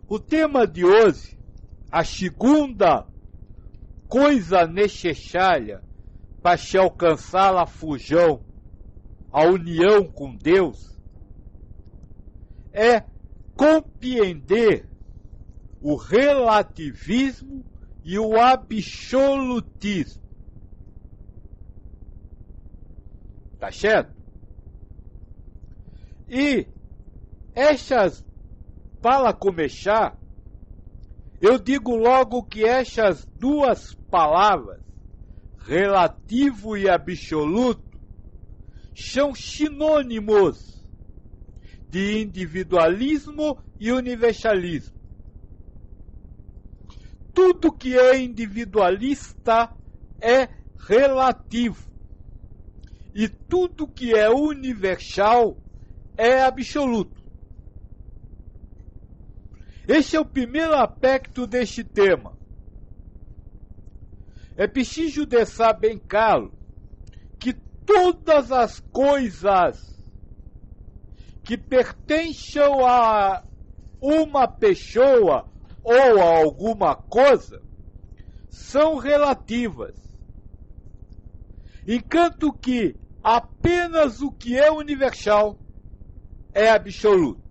O tema de hoje, a segunda coisa necessária para se alcançar a fusão, a união com Deus, é compreender o relativismo e o absolutismo. Tá certo? E para começar, eu digo logo que essas duas palavras, relativo e absoluto, são sinônimos de individualismo e universalismo. Tudo que é individualista é relativo. E tudo que é universal é absoluto. Esse é o primeiro aspecto deste tema. É preciso deixar bem claro que todas as coisas que pertencem a uma pessoa ou a alguma coisa são relativas, enquanto que apenas o que é universal é absoluto.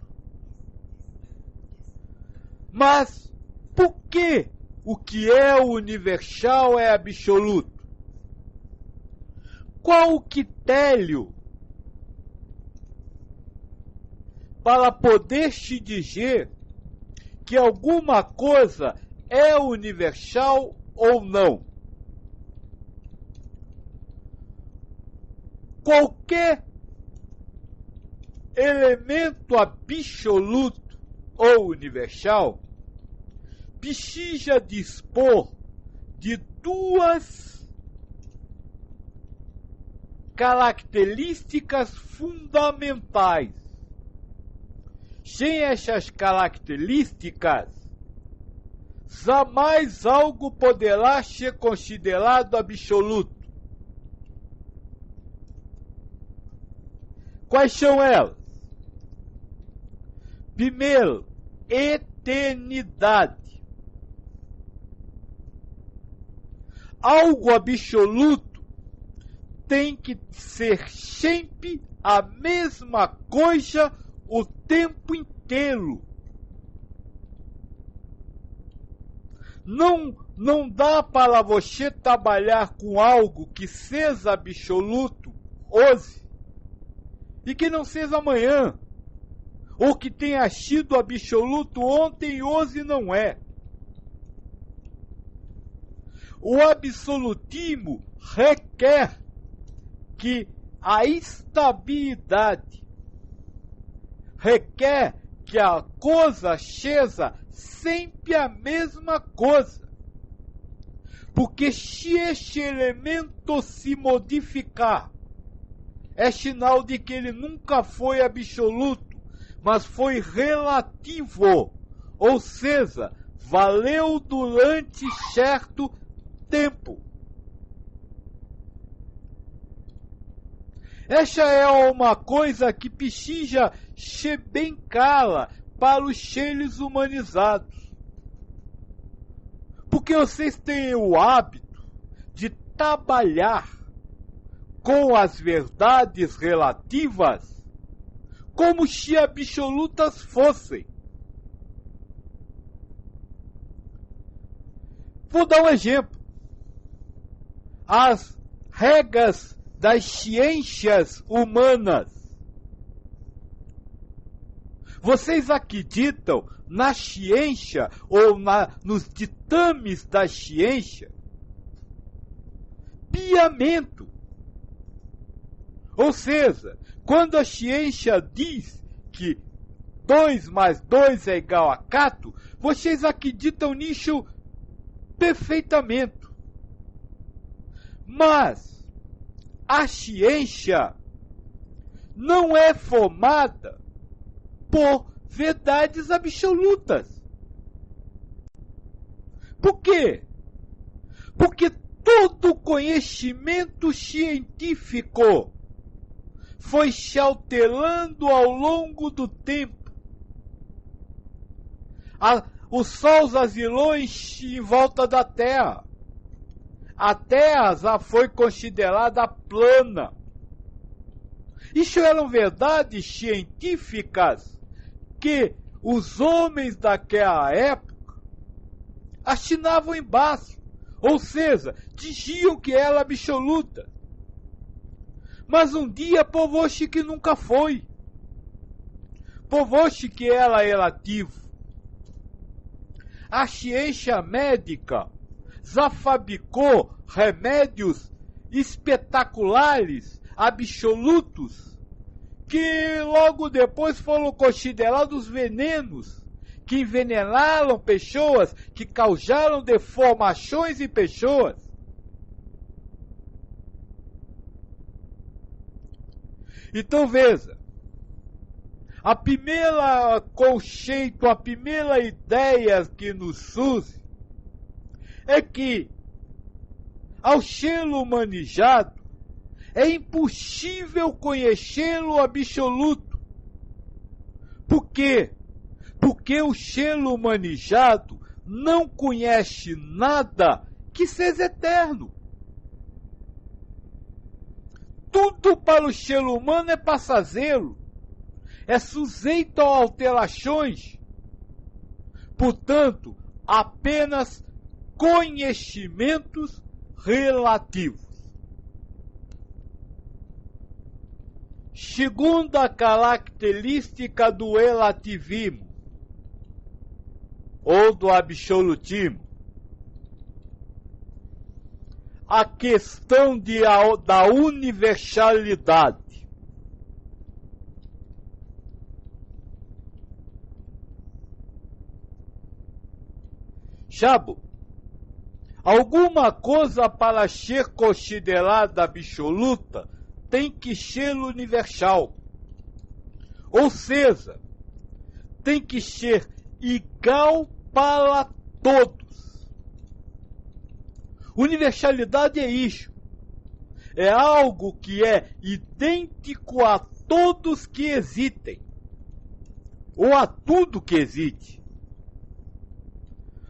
Mas por que o que é universal é absoluto? Qual o critério para poder se dizer que alguma coisa é universal ou não? Qualquer elemento absoluto ou universal precisa dispor de duas características fundamentais. Sem essas características, jamais algo poderá ser considerado absoluto. Quais são elas? Primeiro, eternidade. Algo absoluto tem que ser sempre a mesma coisa o tempo inteiro. Não dá para você trabalhar com algo que seja absoluto hoje e que não seja amanhã, ou que tenha sido absoluto ontem e hoje não é. O absolutismo requer que a estabilidade, requer que a coisa seja sempre a mesma coisa. Porque se este elemento se modificar, é sinal de que ele nunca foi absoluto, mas foi relativo, ou seja, valeu durante certo tempo. Essa é uma coisa que precisa ser bem clara para os seres humanizados. Porque vocês têm o hábito de trabalhar com as verdades relativas como se absolutas fossem. Vou dar um exemplo. As regras das ciências humanas. Vocês acreditam na ciência ou nos ditames da ciência? Piamento. Ou seja, quando a ciência diz que 2 mais 2 é igual a 4, vocês acreditam nisso perfeitamente. Mas a ciência não é formada por verdades absolutas. Por quê? Porque todo conhecimento científico foi se alterando ao longo do tempo. O sol asilou em volta da Terra. A Terra já foi considerada plana. Isso eram verdades científicas que os homens daquela época assinavam embaixo. Ou seja, diziam que era absoluta. Mas um dia provou-se que nunca foi. Provou-se que era relativo. A ciência médica já fabricou remédios espetaculares, absolutos, que logo depois foram considerados venenos, que envenenaram pessoas, que causaram deformações em pessoas. Então veja, a primeira conceito, a primeira ideia que nos surge é que, ao ser humanizado, é impossível conhecê-lo absoluto. Por quê? Porque o ser humanizado não conhece nada que seja eterno. Tudo para o ser humano é passageiro, é sujeito a alterações. Portanto, apenas conhecimentos relativos. Segunda característica do relativismo, ou do absolutismo, a questão da universalidade. Sabe, alguma coisa para ser considerada absoluta tem que ser universal. Ou seja, tem que ser igual para todos. Universalidade é isso. É algo que é idêntico a todos que existem, ou a tudo que existe.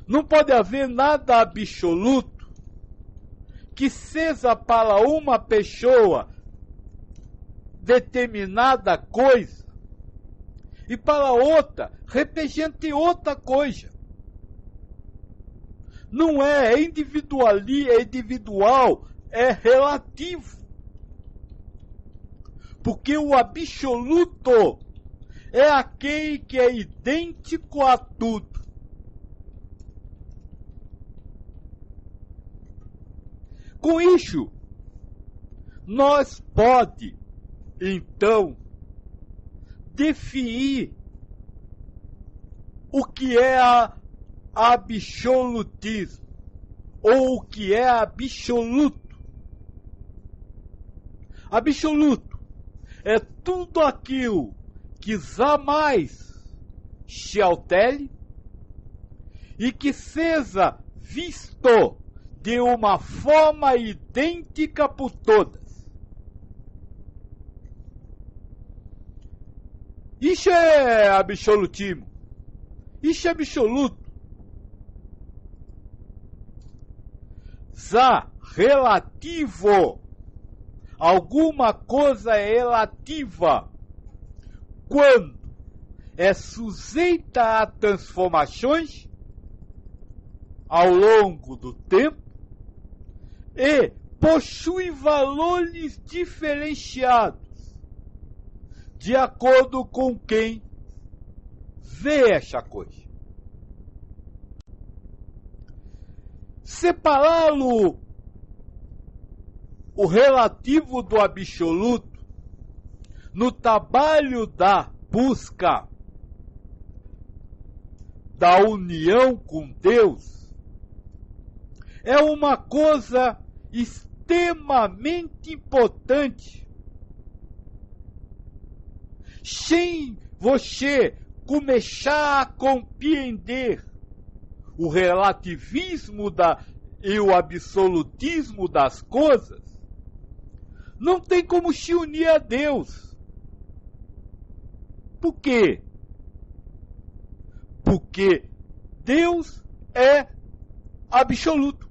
Não pode haver nada absoluto que seja para uma pessoa determinada coisa e para outra represente outra coisa. Não é individual, é relativo. Porque o absoluto é aquele que é idêntico a tudo. Com isso, nós pode, então, definir o que é absolutismo, ou o que é absoluto. Absoluto é tudo aquilo que jamais se altere e que seja visto de uma forma idêntica por todas. Isso é absolutismo. Isso é absoluto. Já relativo, alguma coisa é relativa quando é sujeita a transformações ao longo do tempo e possui valores diferenciados de acordo com quem vê essa coisa. Separá-lo, o relativo do absoluto, no trabalho da busca da união com Deus, é uma coisa extremamente importante. Sem você começar a compreender o relativismo e o absolutismo das coisas, não tem como se unir a Deus. Por quê? Porque Deus é absoluto.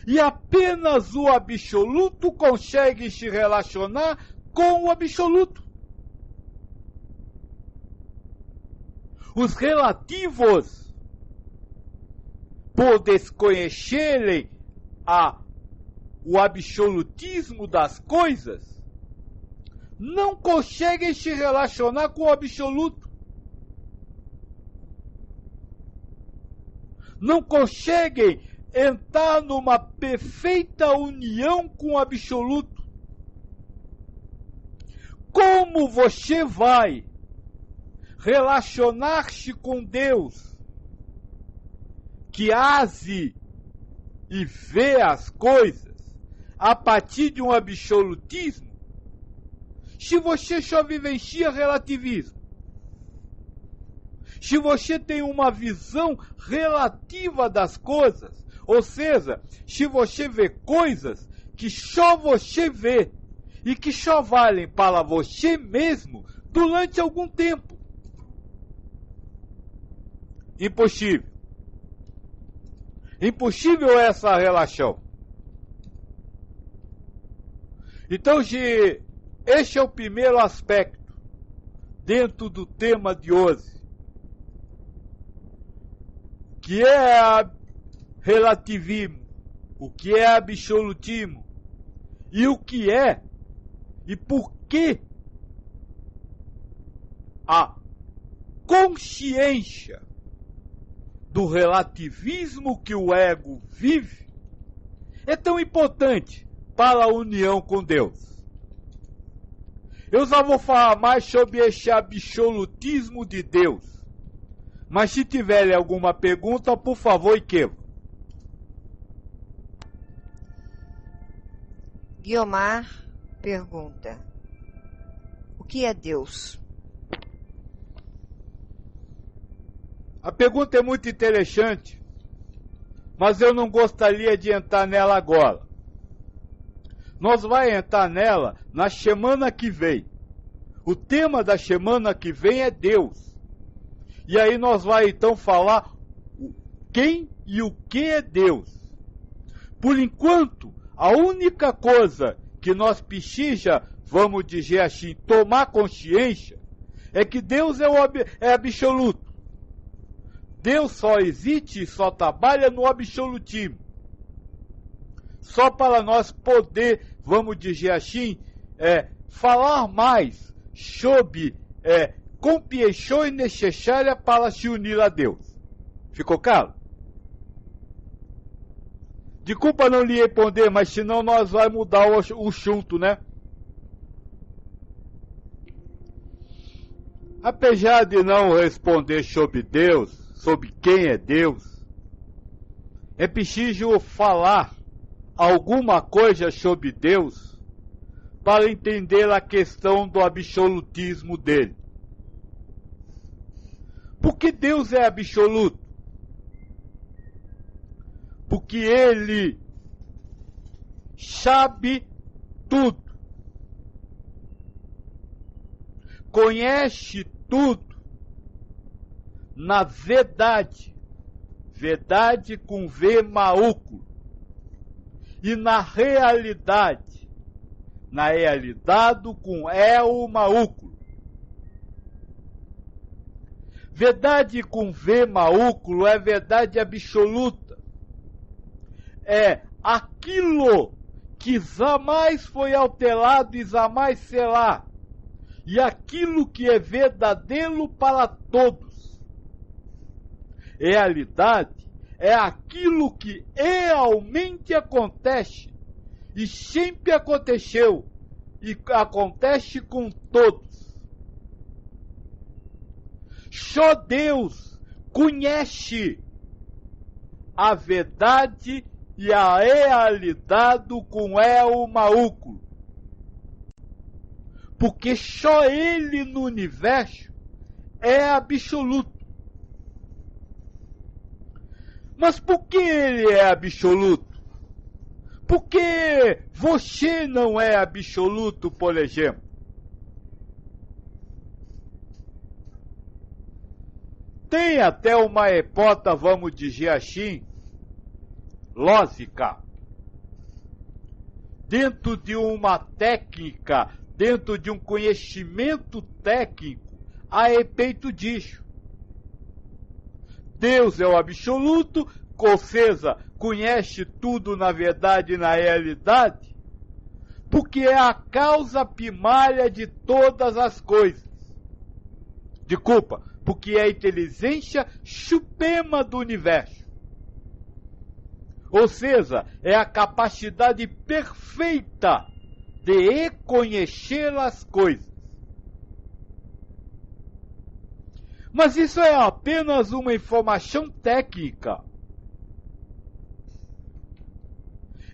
E apenas o absoluto consegue se relacionar com o absoluto. Os relativos, por desconhecerem o absolutismo das coisas, não conseguem se relacionar com o absoluto. Não conseguem entrar numa perfeita união com o absoluto. Como você vai relacionar-se com Deus, que age e vê as coisas a partir de um absolutismo, se você só vivencia relativismo? Se você tem uma visão relativa das coisas, ou seja, se você vê coisas que só você vê e que só valem para você mesmo durante algum tempo. Impossível. Impossível essa relação. Então, este é o primeiro aspecto dentro do tema de hoje, que é relativismo, o que é absolutismo, e o que é e por que a consciência do relativismo que o ego vive é tão importante para a união com Deus. Eu só vou falar mais sobre esse absolutismo de Deus. Mas se tiverem alguma pergunta, por favor, Iquevo. Guiomar pergunta: o que é Deus? A pergunta é muito interessante, mas eu não gostaria de entrar nela agora. Nós vamos entrar nela na semana que vem. O tema da semana que vem é Deus. E aí nós vamos então falar quem e o que é Deus. Por enquanto, a única coisa que nós precisamos, vamos dizer assim, tomar consciência, é que Deus é absoluto. Deus só existe e só trabalha no absolutismo. Só para nós poder, vamos dizer assim, falar mais sobre compreensões necessárias para se unir a Deus. Ficou claro? Desculpa não lhe responder, mas senão nós vamos mudar o assunto, né? Apesar de não responder sobre Deus, sobre quem é Deus, é preciso falar alguma coisa sobre Deus para entender a questão do absolutismo dele. Por que Deus é absoluto? Porque ele sabe tudo, conhece tudo na verdade, verdade com V maiúsculo, e na realidade com E maiúsculo. Verdade com V maiúsculo é verdade absoluta. É aquilo que jamais foi alterado e jamais será. E aquilo que é verdadeiro para todos. Realidade é aquilo que realmente acontece e sempre aconteceu e acontece com todos. Só Deus conhece a verdade e a realidade com E maiúsculo. Porque só Ele no universo é absoluto. Mas por que Ele é absoluto? Por que você não é absoluto, por exemplo? tem até uma hipótese, vamos dizer assim, lógica, dentro de uma técnica, dentro de um conhecimento técnico a respeito disso. Deus é o absoluto, ou seja, conhece tudo na verdade e na realidade, porque é a causa primária de todas as coisas. Desculpa, porque é a inteligência suprema do universo. Ou seja, é a capacidade perfeita de reconhecer as coisas. Mas isso é apenas uma informação técnica.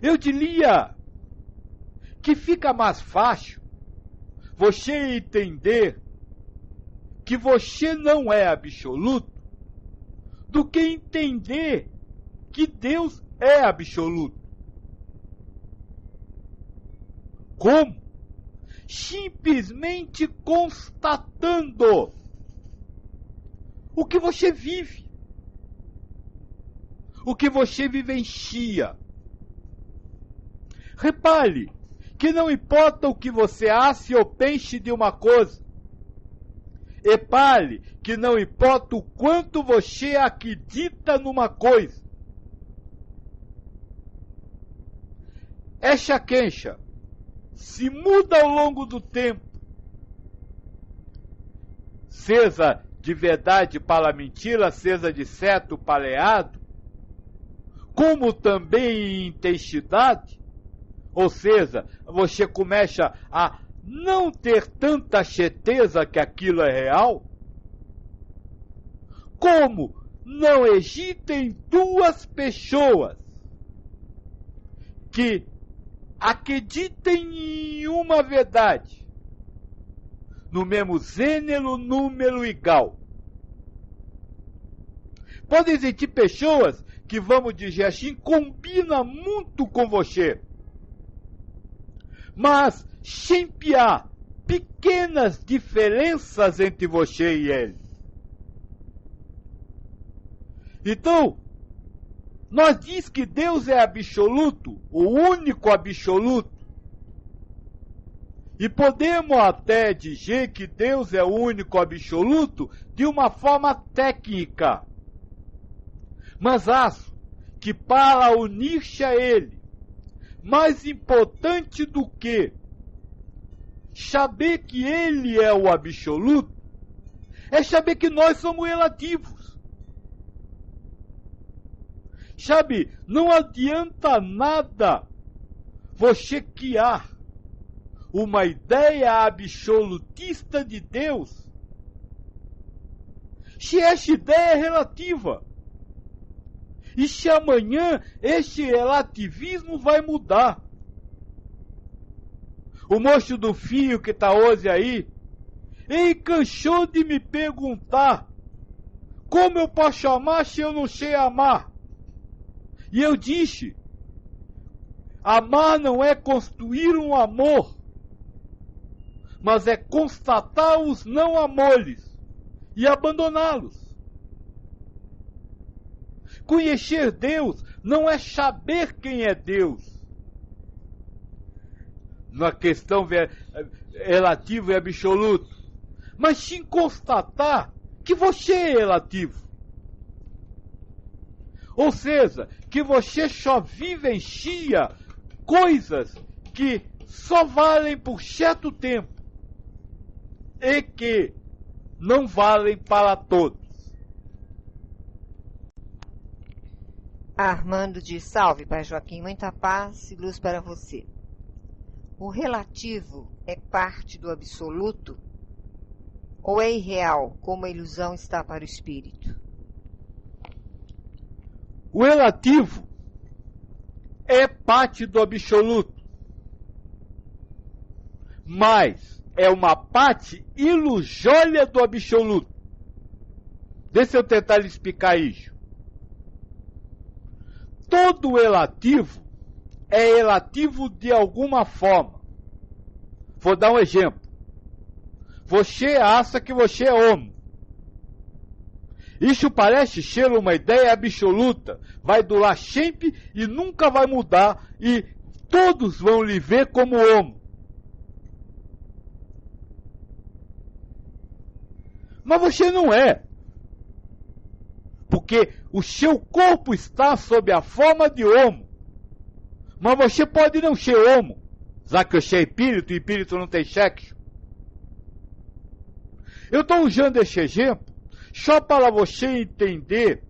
Eu diria que fica mais fácil você entender que você não é absoluto do que entender que Deus é absoluto. Como? Simplesmente constatando o que você vive, o que você vivencia. Repare que não importa o que você ache ou pense de uma coisa. Repare que não importa o quanto você acredita numa coisa. Essa queixa se muda ao longo do tempo. Seja de verdade para mentira, seja de certo para errado, como também em intensidade, ou seja, você começa a não ter tanta certeza que aquilo é real, como não existem duas pessoas que acreditem em uma verdade, no mesmo gênero, número igual. Podem existir pessoas que, vamos dizer assim, combinam muito com você, mas sempre há pequenas diferenças entre você e ele. Então, nós diz que Deus é absoluto, o único absoluto. E podemos até dizer que Deus é o único absoluto de uma forma técnica. Mas acho que para unir-se a Ele, mais importante do que saber que Ele é o absoluto, é saber que nós somos relativos. Sabe, não adianta nada você criar uma ideia absolutista de Deus se essa ideia é relativa. E se amanhã esse relativismo vai mudar. O moço do fio que está hoje aí, ele cansou de me perguntar como eu posso amar se eu não sei amar. E eu disse, amar não é construir um amor, mas é constatar os não amores e abandoná-los. Conhecer Deus não é saber quem é Deus. Na questão relativa e absoluta, mas sim constatar que você é relativo. Ou seja, que você só vivencia coisas que só valem por certo tempo e que não valem para todos. Armando diz, salve, Pai Joaquim, muita paz e luz para você. O relativo é parte do absoluto ou é irreal, como a ilusão está para o espírito? O relativo é parte do absoluto, mas é uma parte ilusória do absoluto. Deixa eu tentar lhe explicar isso. Todo relativo é relativo de alguma forma. Vou dar um exemplo. Você acha que você é homem. Isso parece ser uma ideia absoluta, vai durar sempre e nunca vai mudar, e todos vão lhe ver como homo. Mas você não é, porque o seu corpo está sob a forma de homo, mas você pode não ser homo, já que você é espírito e espírito não tem sexo. Eu estou usando esse exemplo só para você entender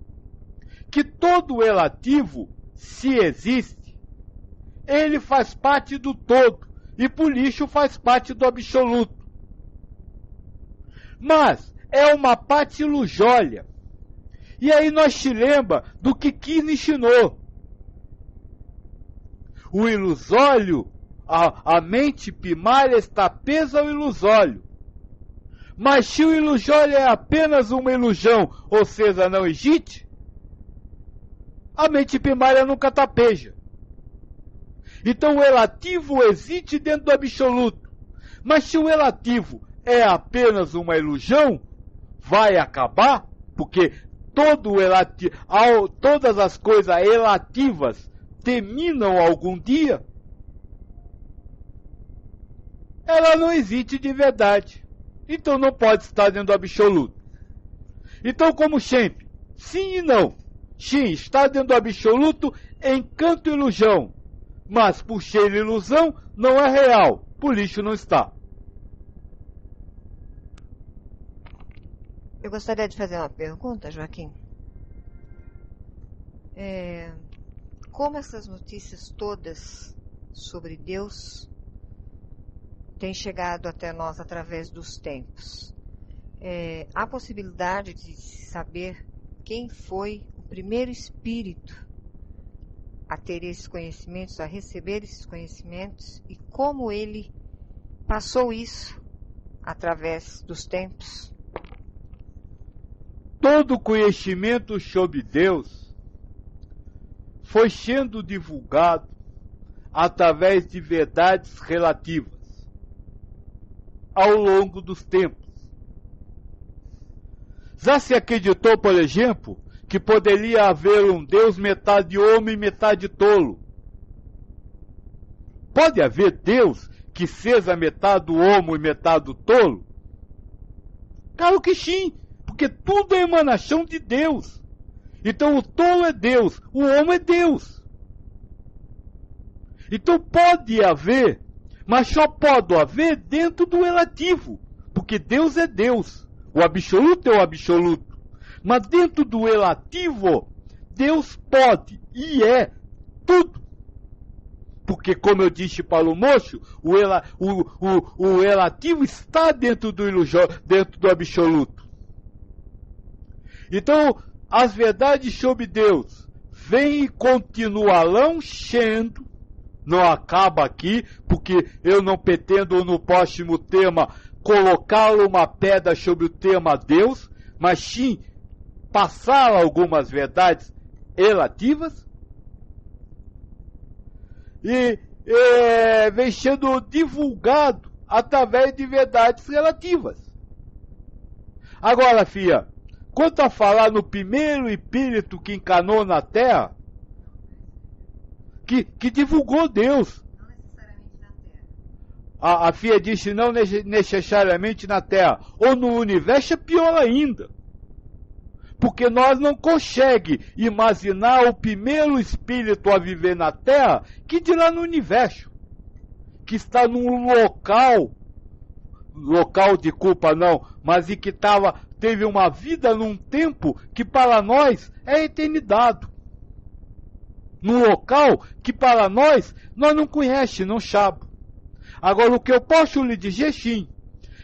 que todo relativo, se existe, ele faz parte do todo, e por isso faz parte do absoluto. Mas é uma parte ilusória. E aí nós se lembra do que Kirchner ensinou. O ilusório, a mente primária está presa ao ilusório. Mas se o ilusório é apenas uma ilusão, ou seja, não existe, a mente primária nunca tapeja. Então o relativo existe dentro do absoluto. Mas se o relativo é apenas uma ilusão, vai acabar, porque todas as coisas relativas terminam algum dia. Ela não existe de verdade. Então não pode estar dentro do absoluto. Então, como sempre, sim e não. Sim, está dentro do absoluto, encanto e ilusão. Mas por ser ilusão, não é real. Por isso não está. Eu gostaria de fazer uma pergunta, Joaquim. Como essas notícias todas sobre Deus têm chegado até nós através dos tempos? Há possibilidade de saber quem foi o primeiro espírito a ter esses conhecimentos, a receber esses conhecimentos, e como ele passou isso através dos tempos? Todo conhecimento sobre Deus foi sendo divulgado através de verdades relativas ao longo dos tempos. Já se acreditou, por exemplo, que poderia haver um Deus metade homem e metade tolo? Pode haver Deus que seja metade homo e metade tolo? Claro que sim, porque tudo é emanação de Deus. Então o tolo é Deus, o homo é Deus. Então pode haver, mas só pode haver dentro do relativo, porque Deus é Deus, o absoluto é o absoluto. Mas dentro do relativo, Deus pode e é tudo. Porque, como eu disse para o moço, o relativo está dentro do absoluto. Então, as verdades sobre Deus vêm e continuarão sendo, não acaba aqui, porque eu não pretendo no próximo tema colocar uma pedra sobre o tema Deus, mas sim passar algumas verdades relativas, e vem sendo divulgado através de verdades relativas. Agora, filha, quanto a falar no primeiro espírito que encarnou na Terra, que divulgou Deus. Não necessariamente na Terra. A filha disse não necessariamente na Terra. Ou no universo é pior ainda. Porque nós não conseguimos imaginar o primeiro espírito a viver na Terra, que dirá no universo, que está num local de culpa não, mas e que teve uma vida num tempo que para nós é eternidade. Num local que para nós não conhece, não sabe. Agora o que eu posso lhe dizer sim,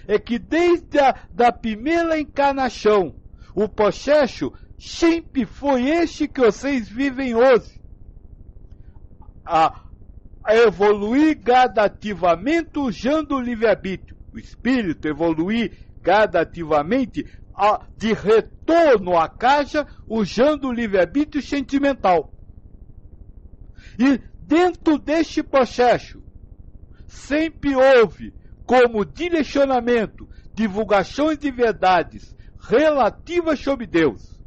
é que desde a primeira encarnação, o processo sempre foi este que vocês vivem hoje. A evoluir gradativamente usando o livre-arbítrio. O espírito evoluir gradativamente de retorno à caixa usando o livre-arbítrio sentimental. E dentro deste processo, sempre houve como direcionamento divulgações de verdades relativas sobre Deus.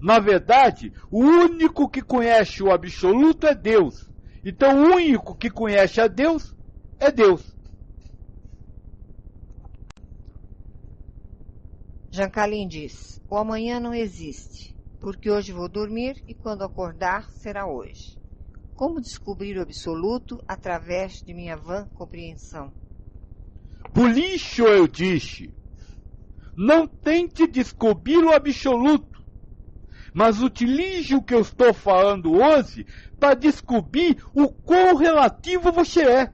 Na verdade, o único que conhece o absoluto é Deus. Então, o único que conhece a Deus é Deus. Jancalim diz: o amanhã não existe, porque hoje vou dormir e quando acordar será hoje. Como descobrir o absoluto através de minha vã compreensão? Por isso eu disse, não tente descobrir o absoluto, mas utilize o que eu estou falando hoje para descobrir o quão relativo você é.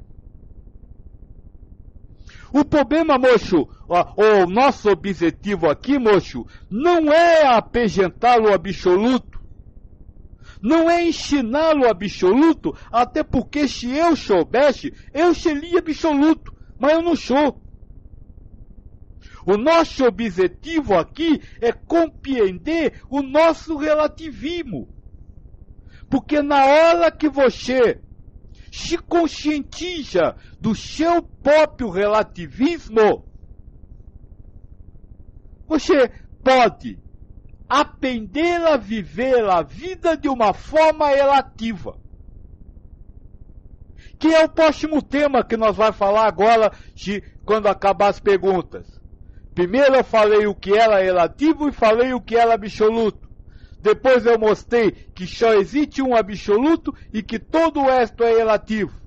O problema, moço, o nosso objetivo aqui, moço, não é apresentá-lo absoluto, não é ensiná-lo absoluto, até porque se eu soubesse, eu seria absoluto, mas eu não sou. O nosso objetivo aqui é compreender o nosso relativismo. Porque na hora que você se conscientiza do seu próprio relativismo, você pode aprender a viver a vida de uma forma relativa. Que é o próximo tema que nós vamos falar agora, quando acabar as perguntas. Primeiro eu falei o que era relativo e falei o que era absoluto. Depois eu mostrei que só existe um absoluto e que todo o resto é relativo.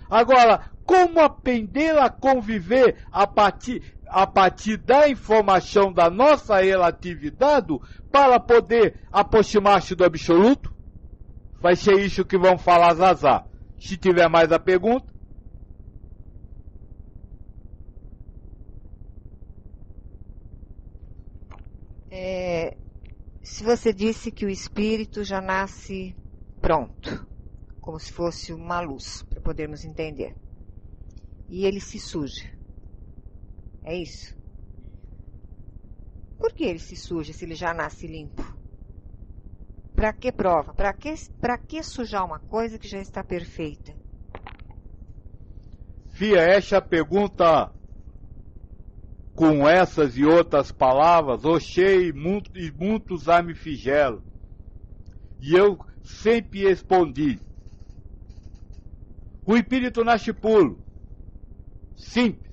Agora, como aprender a conviver a partir da informação da nossa relatividade para poder aproximar-se do absoluto? Vai ser isso que vamos falar, Zazá. Se tiver mais a pergunta. Se você disse que o espírito já nasce pronto, como se fosse uma luz, para podermos entender, e ele se suja, é isso? Por que ele se suja se ele já nasce limpo? Para que prova? Para que sujar uma coisa que já está perfeita? Fia, essa pergunta, com essas e outras palavras, Oxê e muitos me fizeram. E eu sempre respondi. O espírito nasce puro, simples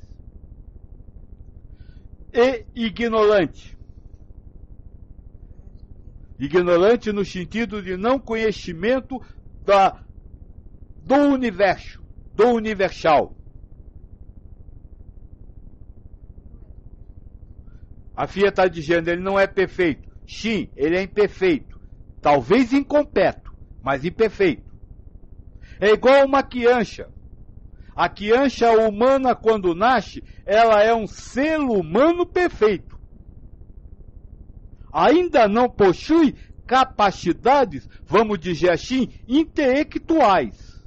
e ignorante. Ignorante no sentido de não conhecimento do universo, do universal. A Fia está dizendo, ele não é perfeito. Sim, ele é imperfeito. Talvez incompleto, mas imperfeito. É igual uma criança. A criança humana, quando nasce, ela é um ser humano perfeito. Ainda não possui capacidades, vamos dizer assim, intelectuais.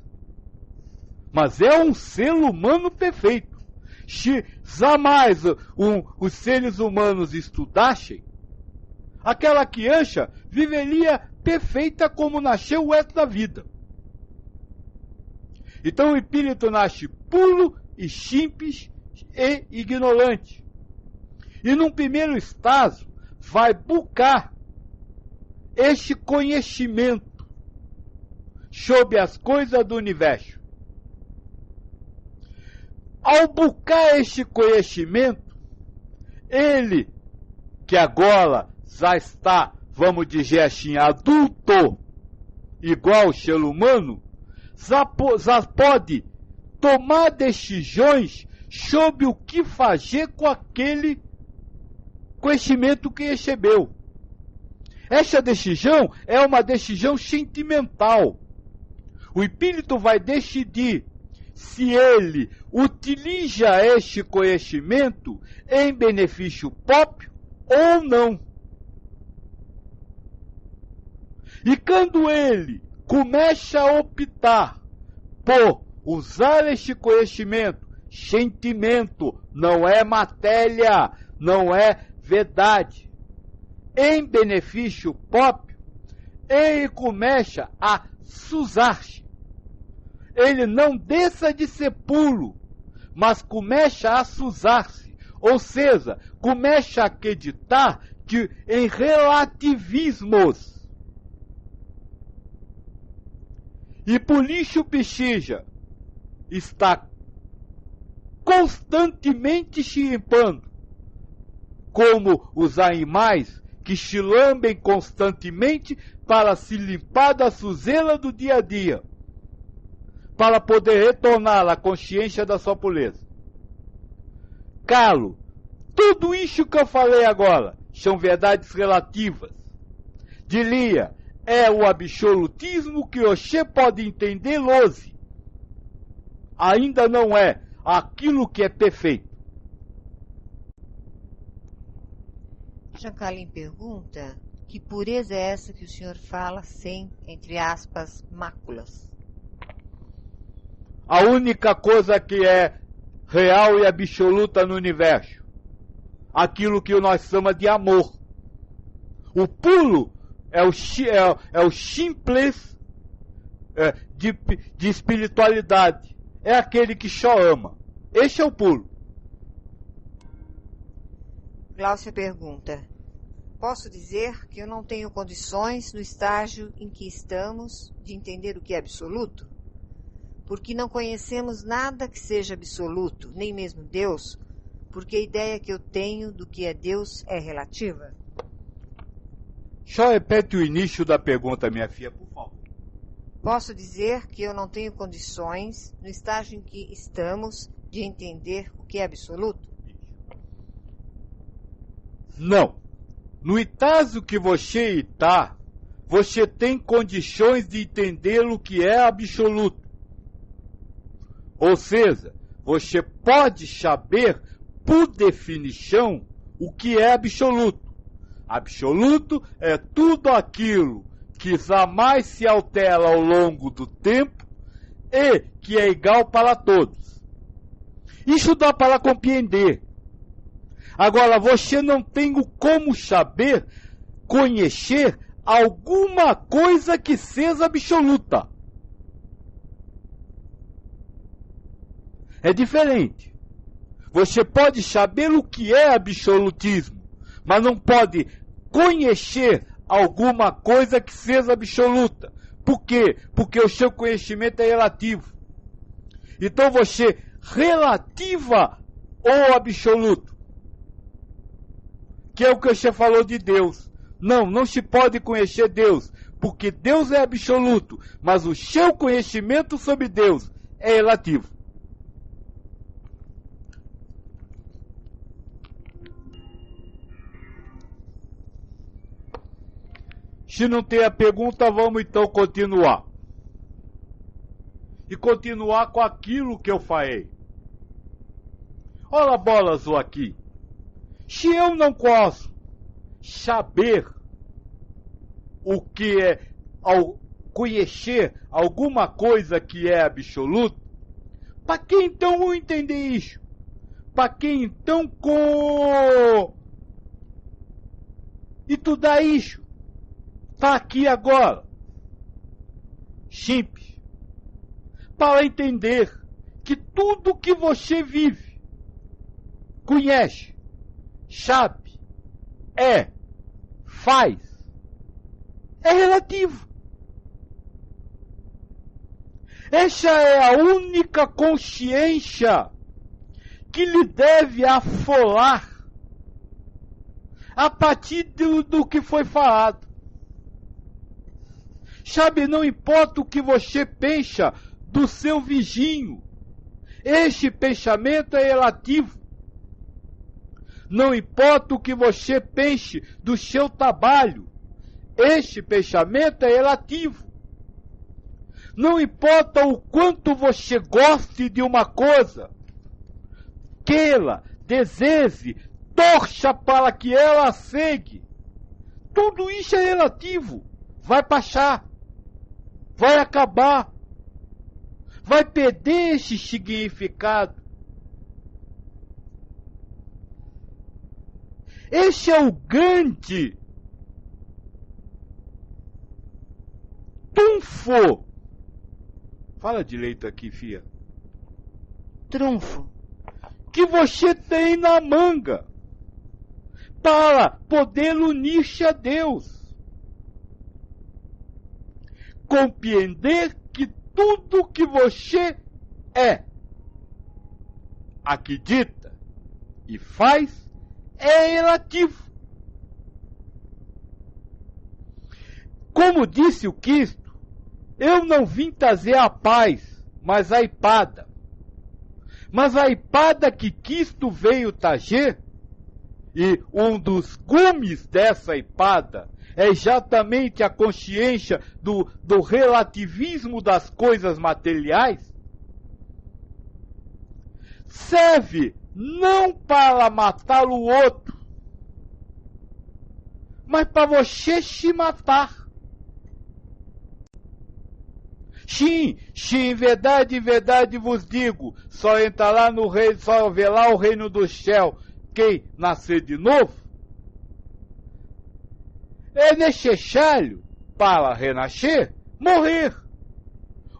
Mas é um ser humano perfeito. Se jamais os seres humanos estudassem, aquela criança viveria perfeita como nasceu o resto da vida. Então o espírito nasce puro e simples e ignorante. E num primeiro estágio vai buscar este conhecimento sobre as coisas do universo. Ao buscar este conhecimento, ele, que agora já está, vamos dizer assim, adulto, igual o ser humano, já pode tomar decisões sobre o que fazer com aquele conhecimento que recebeu. Essa decisão é uma decisão sentimental. O espírito vai decidir se ele utiliza este conhecimento em benefício próprio ou não. E quando ele começa a optar por usar este conhecimento, sentimento, não é matéria, não é verdade, em benefício próprio, ele começa a susar-se. Ele não deixa de ser puro, mas começa a susar-se, ou seja, começa a acreditar em relativismos. E por isso o Bexiga está constantemente se limpando, como os animais que se lambem constantemente para se limpar da sujeira do dia a dia, para poder retornar à consciência da sua pureza. Carlos, tudo isso que eu falei agora são verdades relativas. Diria, é o absolutismo que você pode entender hoje. Ainda não é aquilo que é perfeito. Jancalim pergunta: que pureza é essa que o senhor fala sem, entre aspas, máculas? A única coisa que é real e absoluta no universo, aquilo que nós chamamos de amor. O puro é o simples de espiritualidade. É aquele que só ama. Esse é o puro. Glaucia pergunta: posso dizer que eu não tenho condições, no estágio em que estamos, de entender o que é absoluto? Porque não conhecemos nada que seja absoluto, nem mesmo Deus, porque a ideia que eu tenho do que é Deus é relativa? Só repete o início da pergunta, minha filha, por favor. Posso dizer que eu não tenho condições, no estágio em que estamos, de entender o que é absoluto? Não. No estágio que você está, você tem condições de entender o que é absoluto. Ou seja, você pode saber, por definição, o que é absoluto. Absoluto é tudo aquilo que jamais se altera ao longo do tempo e que é igual para todos. Isso dá para compreender. Agora, você não tem como saber, conhecer alguma coisa que seja absoluta. É diferente. Você pode saber o que é absolutismo, mas não pode conhecer alguma coisa que seja absoluta. Por quê? Porque o seu conhecimento é relativo. Então você relativa o absoluto, que é o que você falou de Deus. Não se pode conhecer Deus, porque Deus é absoluto, mas o seu conhecimento sobre Deus é relativo. Se não tem a pergunta, vamos então continuar. E continuar com aquilo que eu falei. Olha bola azul aqui. Se eu não posso saber o que é, ao conhecer alguma coisa que é absoluto, para que então eu entender isso? Para que então estudar isso? Está aqui agora. Simples. Para entender que tudo que você vive, conhece, sabe, faz, é relativo. Essa é a única consciência que lhe deve afolar a partir do que foi falado. Sabe, não importa o que você pensa do seu vizinho, este pensamento é relativo. Não importa o que você pense do seu trabalho, este pensamento é relativo. Não importa o quanto você goste de uma coisa, queira, deseje, torça para que ela segue. Tudo isso é relativo. Vai passar. Vai acabar. Vai perder esse significado. Esse é o grande trunfo. Fala direito aqui, fia. Trunfo. Que você tem na manga para poder unir-se a Deus. Compreender que tudo que você é, acredita e faz é relativo. Como disse o Cristo, eu não vim trazer a paz, mas a espada. Mas a espada que Cristo veio trazer, e um dos gumes dessa espada é exatamente a consciência do relativismo das coisas materiais, serve não para matar o outro, mas para você se matar. Sim, em verdade vos digo, só entrará no reino, só verá o reino do céu quem nascer de novo. É necessário, para renascer, morrer.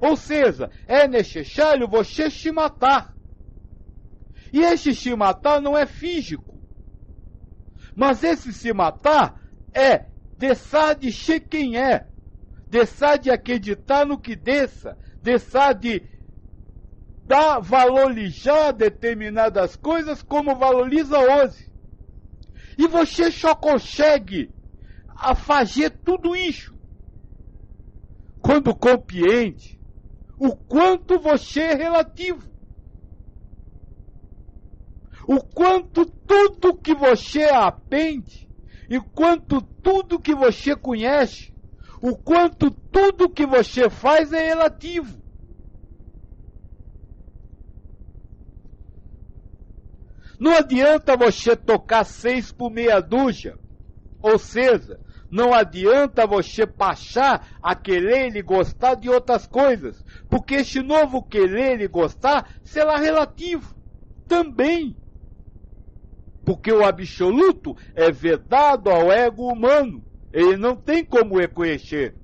Ou seja, é necessário você se matar. E esse se matar não é físico. Mas esse se matar é deixar de ser quem é. Deixar de acreditar no que deixar de valorizar determinadas coisas como valoriza hoje. E você só consegue fazer tudo isso quando compreende o quanto você é relativo. O quanto tudo que você aprende, e quanto tudo que você conhece, o quanto tudo que você faz é relativo. Não adianta você tocar 6 por meia dúzia, ou seja, não adianta você passar a querer e gostar de outras coisas, porque esse novo querer e gostar será relativo também. Porque o absoluto é vedado ao ego humano. Ele não tem como reconhecer.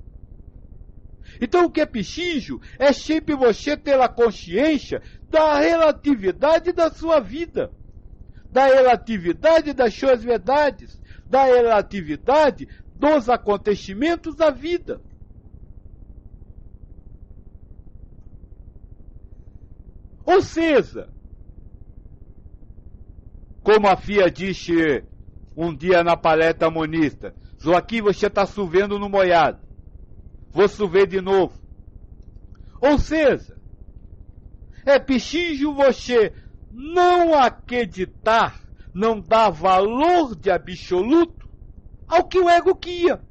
Então o que é preciso é sempre você ter a consciência da relatividade da sua vida, da relatividade das suas verdades, da relatividade dos acontecimentos da vida. Ou seja, como a Fia disse um dia na palestra monista, Joaquim, você está chovendo no molhado. Vou chover de novo. Ou seja, é preciso você não acreditar, não dar valor de absoluto ao que o ego queria.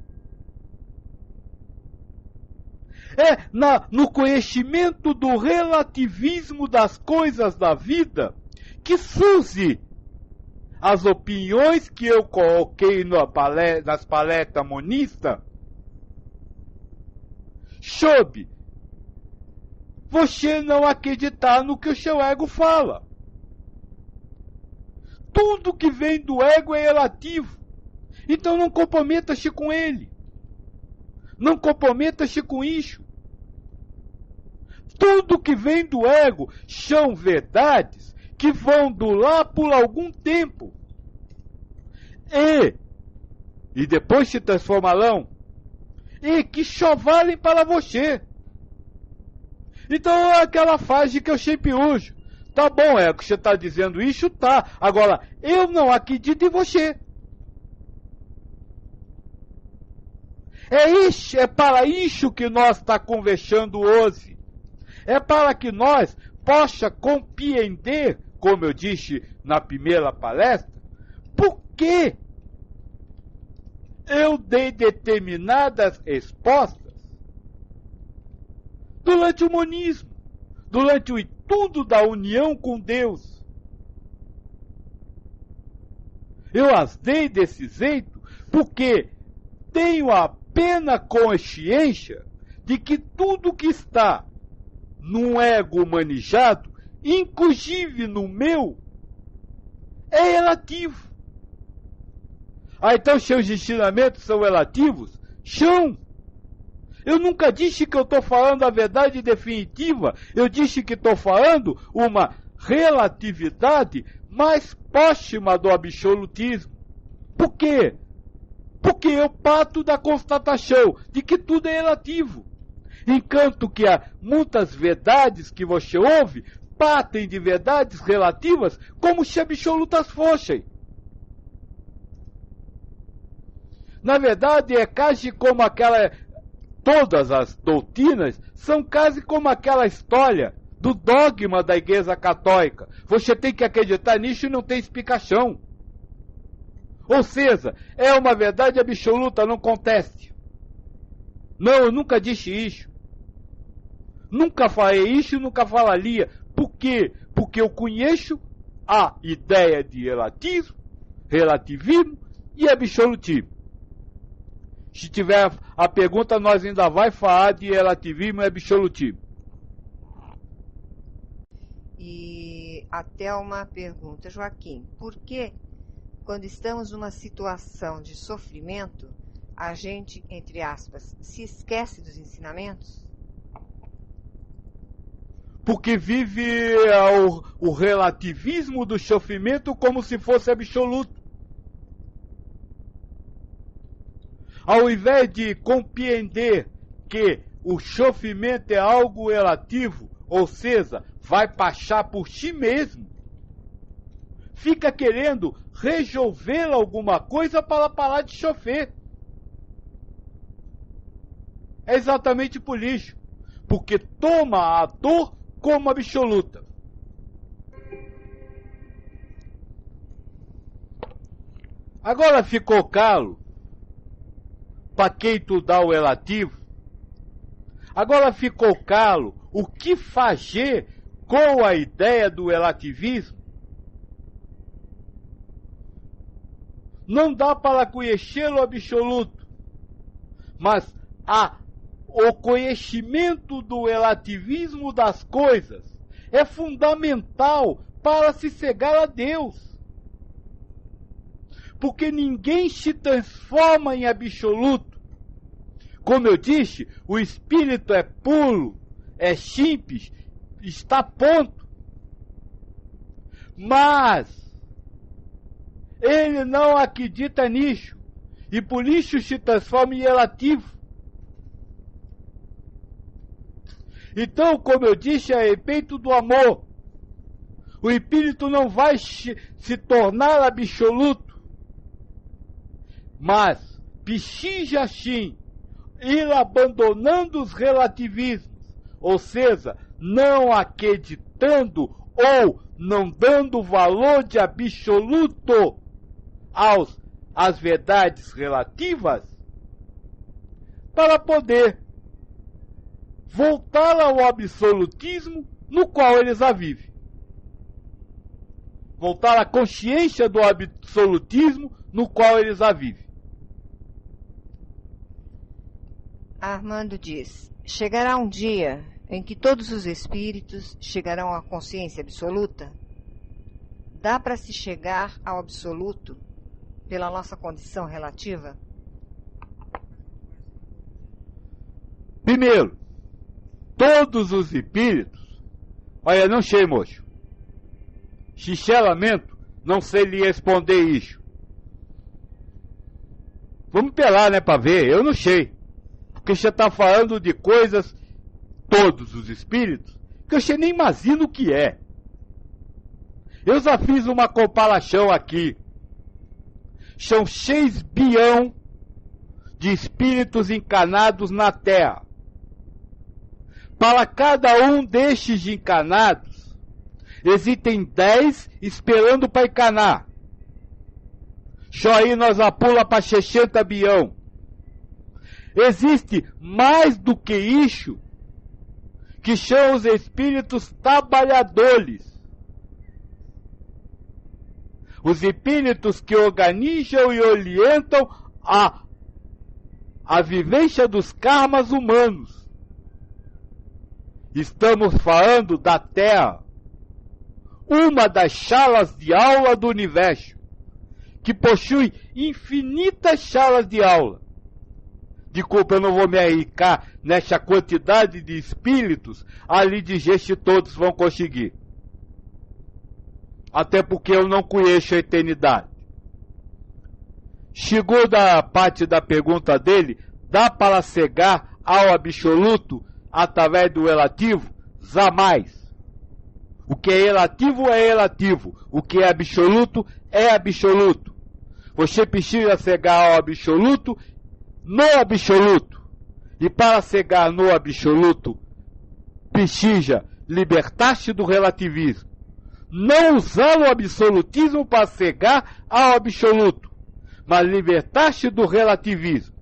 É no conhecimento do relativismo das coisas da vida que surge as opiniões que eu coloquei nas palestras monistas sobre você não acreditar no que o seu ego fala. Tudo que vem do ego é relativo. Então não comprometa-se com ele. Não comprometa-se com isso. Tudo que vem do ego são verdades que vão durar por algum tempo. E depois se transformarão. E que só valem para você. Então é aquela frase que eu sempre uso. Tá bom, ego, você está dizendo isso, tá. Agora, eu não acredito em você. É para isso que nós estamos conversando hoje. É para que nós possa compreender, como eu disse na primeira palestra, por que eu dei determinadas respostas durante o monismo, durante o estudo da união com Deus. Eu as dei desse jeito porque tenho a plena consciência de que tudo que está num ego humanizado, inclusive no meu, é relativo. Então seus ensinamentos são relativos? São. Eu nunca disse que eu estou falando a verdade definitiva. Eu disse que estou falando uma relatividade mais próxima do absolutismo. Por quê? Porque eu parto da constatação de que tudo é relativo. Enquanto que há muitas verdades que você ouve partem de verdades relativas como se absolutas fossem. Na verdade, é quase como aquela... Todas as doutrinas são quase como aquela história do dogma da Igreja Católica. Você tem que acreditar nisso e não tem explicação. Ou seja, é uma verdade absoluta, não conteste. Não, eu nunca disse isso. Nunca falei isso e nunca falaria. Por quê? Porque eu conheço a ideia de relativismo e absolutismo. Se tiver a pergunta, nós ainda vai falar de relativismo e absolutismo. E até uma pergunta, Joaquim. Por que, quando estamos numa situação de sofrimento, a gente, entre aspas, se esquece dos ensinamentos? Porque vive o relativismo do sofrimento como se fosse absoluto. Ao invés de compreender que o sofrimento é algo relativo, ou seja, vai passar por si mesmo, fica querendo resolver alguma coisa para parar de sofrer. É exatamente por isso, porque toma a dor como absoluta. Agora ficou claro para quem tu dá o relativo. Agora ficou claro o que fazer com a ideia do relativismo. Não dá para conhecer o absoluto, mas o conhecimento do relativismo das coisas é fundamental para se chegar a Deus. Porque ninguém se transforma em absoluto. Como eu disse, o espírito é puro, é simples, está pronto. Mas ele não acredita nisso, e por isso se transforma em relativo. Então, como eu disse, a respeito do amor, o espírito não vai se tornar absoluto, mas precisa sim ir abandonando os relativismos, ou seja, não acreditando ou não dando valor de absoluto às verdades relativas, para poder voltar ao absolutismo no qual eles a vivem. Voltar à consciência do absolutismo no qual eles a vivem. Armando diz: chegará um dia em que todos os espíritos chegarão à consciência absoluta? Dá para se chegar ao absoluto pela nossa condição relativa? Primeiro, todos os espíritos... Olha, não sei, moço. Sinceramente, não sei lhe responder isso. Vamos pelar, né, para ver. Eu não sei. Porque você está falando de coisas, todos os espíritos, que eu nem imagino o que é. Eu já fiz uma comparação aqui. São 6 bilhões de espíritos encarnados na Terra. Para cada um destes encarnados, existem 10 esperando para encarnar. Só aí nós apula para 60 bilhões. Existe mais do que isso, que são os espíritos trabalhadores. Os espíritos que organizam e orientam a vivência dos karmas humanos. Estamos falando da Terra, uma das salas de aula do universo, que possui infinitas salas de aula. Desculpa, eu não vou me arriscar nessa quantidade de espíritos a lhe dizer se todos vão conseguir. Até porque eu não conheço a eternidade. chegou da parte da pergunta dele, dá para chegar ao absoluto através do relativo? Jamais. O que é relativo é relativo. O que é absoluto. Você precisa chegar ao absoluto no absoluto. E para chegar no absoluto, precisa libertar-se do relativismo. Não usar o absolutismo para chegar ao absoluto, mas libertar-se do relativismo,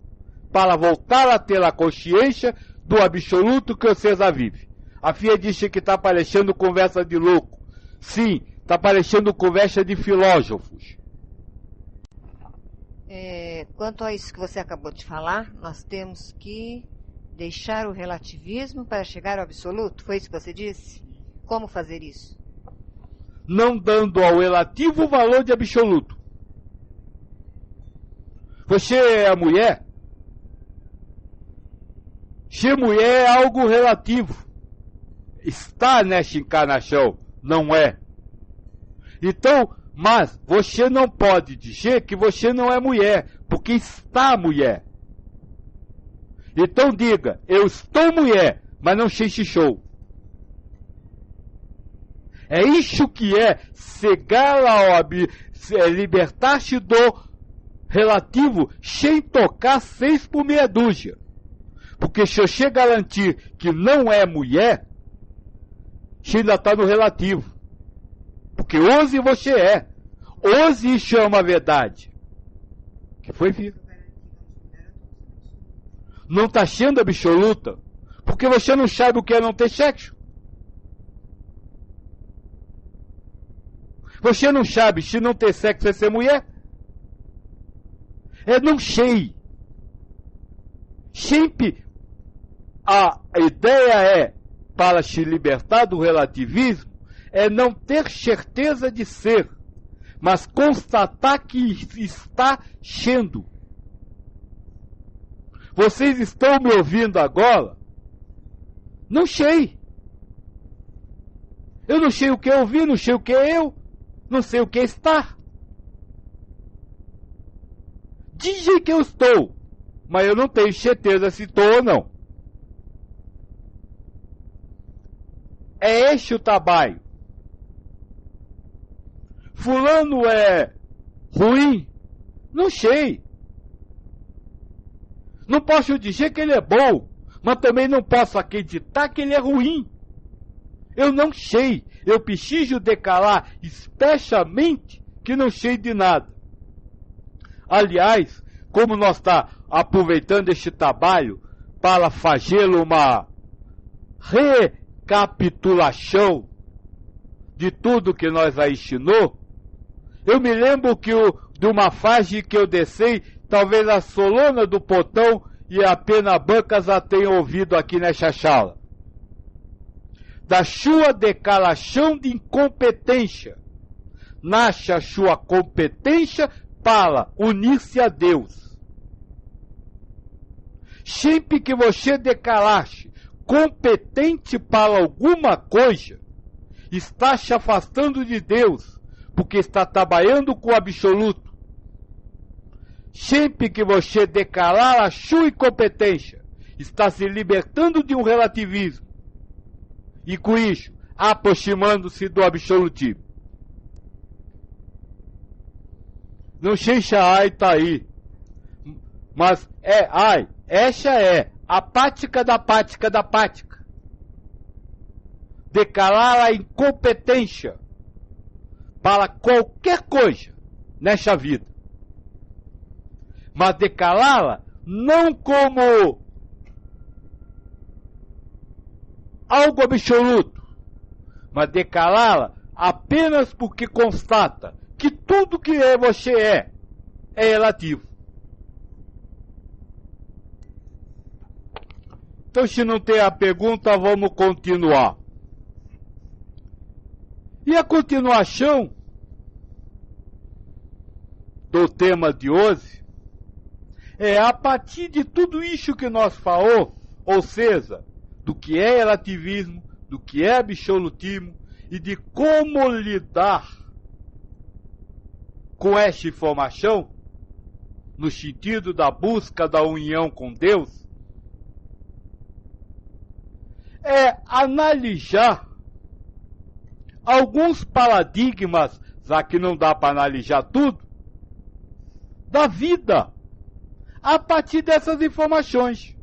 para voltar a ter a consciência do absoluto que você já vive. A Fia disse que está parecendo conversa de louco. Sim, está parecendo conversa de filósofos. Quanto a isso que você acabou de falar, nós temos que deixar o relativismo para chegar ao absoluto? Foi isso que você disse? Como fazer isso? Não dando ao relativo o valor de absoluto. Você é mulher? Ser mulher é algo relativo. Está nesta encarnação, não é? Então, mas você não pode dizer que você não é mulher, porque está mulher. Então diga, eu estou mulher, mas não sei se sou. É isso que é chegar ao libertar-se do relativo sem tocar 6 por meia dúzia. Porque se você garantir que não é mulher, você ainda está no relativo. Porque hoje você é. Hoje chama a verdade. Que foi, filho? Não está sendo absoluta. Porque você não sabe o que é não ter sexo. Você não sabe se não ter sexo é ser mulher? É não sei. Sempre a ideia é, para se libertar do relativismo, é não ter certeza de ser, mas constatar que está sendo. Vocês estão me ouvindo agora? Não sei. Eu não sei o que é ouvir, não sei o que é eu, não sei o que é estar. Dizem que eu estou, mas eu não tenho certeza se estou ou não. É este o trabalho. Fulano é ruim? Não sei. Não posso dizer que ele é bom, mas também não posso acreditar que ele é ruim. Eu não sei. Eu preciso declarar especialmente que não sei de nada. Aliás, como nós está aproveitando este trabalho para fazê-lo uma recapitulação de tudo que nós já ensinou, eu me lembro que de uma fase que eu desci, talvez a Solona do Potão e a Pena Banca já tenham ouvido aqui nessa sala. Da sua declaração de incompetência, nasce a sua competência para unir-se a Deus. Sempre que você declarar-se competente para alguma coisa, está se afastando de Deus, porque está trabalhando com o absoluto. Sempre que você declarar a sua incompetência, está se libertando de um relativismo. E com isso, aproximando-se do absolutismo. Não sei se a AI está aí, mas é AI. Essa é a prática da prática da prática. Declarar a incompetência para qualquer coisa nessa vida. Mas declará-la não como algo absoluto, mas declará-la apenas porque constata que tudo que você é relativo. Então, se não tem a pergunta, vamos continuar. E a continuação do tema de hoje é a partir de tudo isso que nós falamos, ou seja, do que é relativismo, do que é absolutismo e de como lidar com esta informação, no sentido da busca da união com Deus, é analisar alguns paradigmas, já que não dá para analisar tudo, da vida, a partir dessas informações.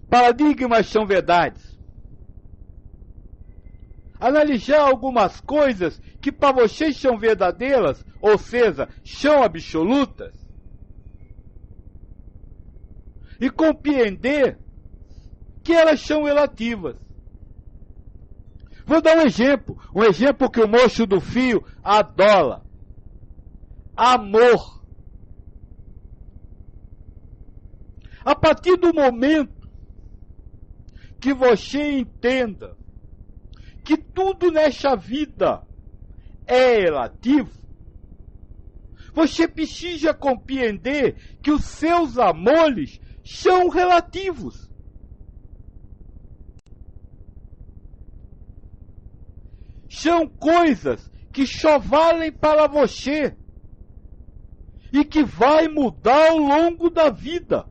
Paradigmas são verdades. Analisar algumas coisas que para vocês são verdadeiras, ou seja, são absolutas, e compreender que elas são relativas. Vou dar um exemplo que o moço do fio adora. Amor. A partir do momento que você entenda que tudo nesta vida é relativo, você precisa compreender que os seus amores são relativos. São coisas que só valem para você e que vai mudar ao longo da vida.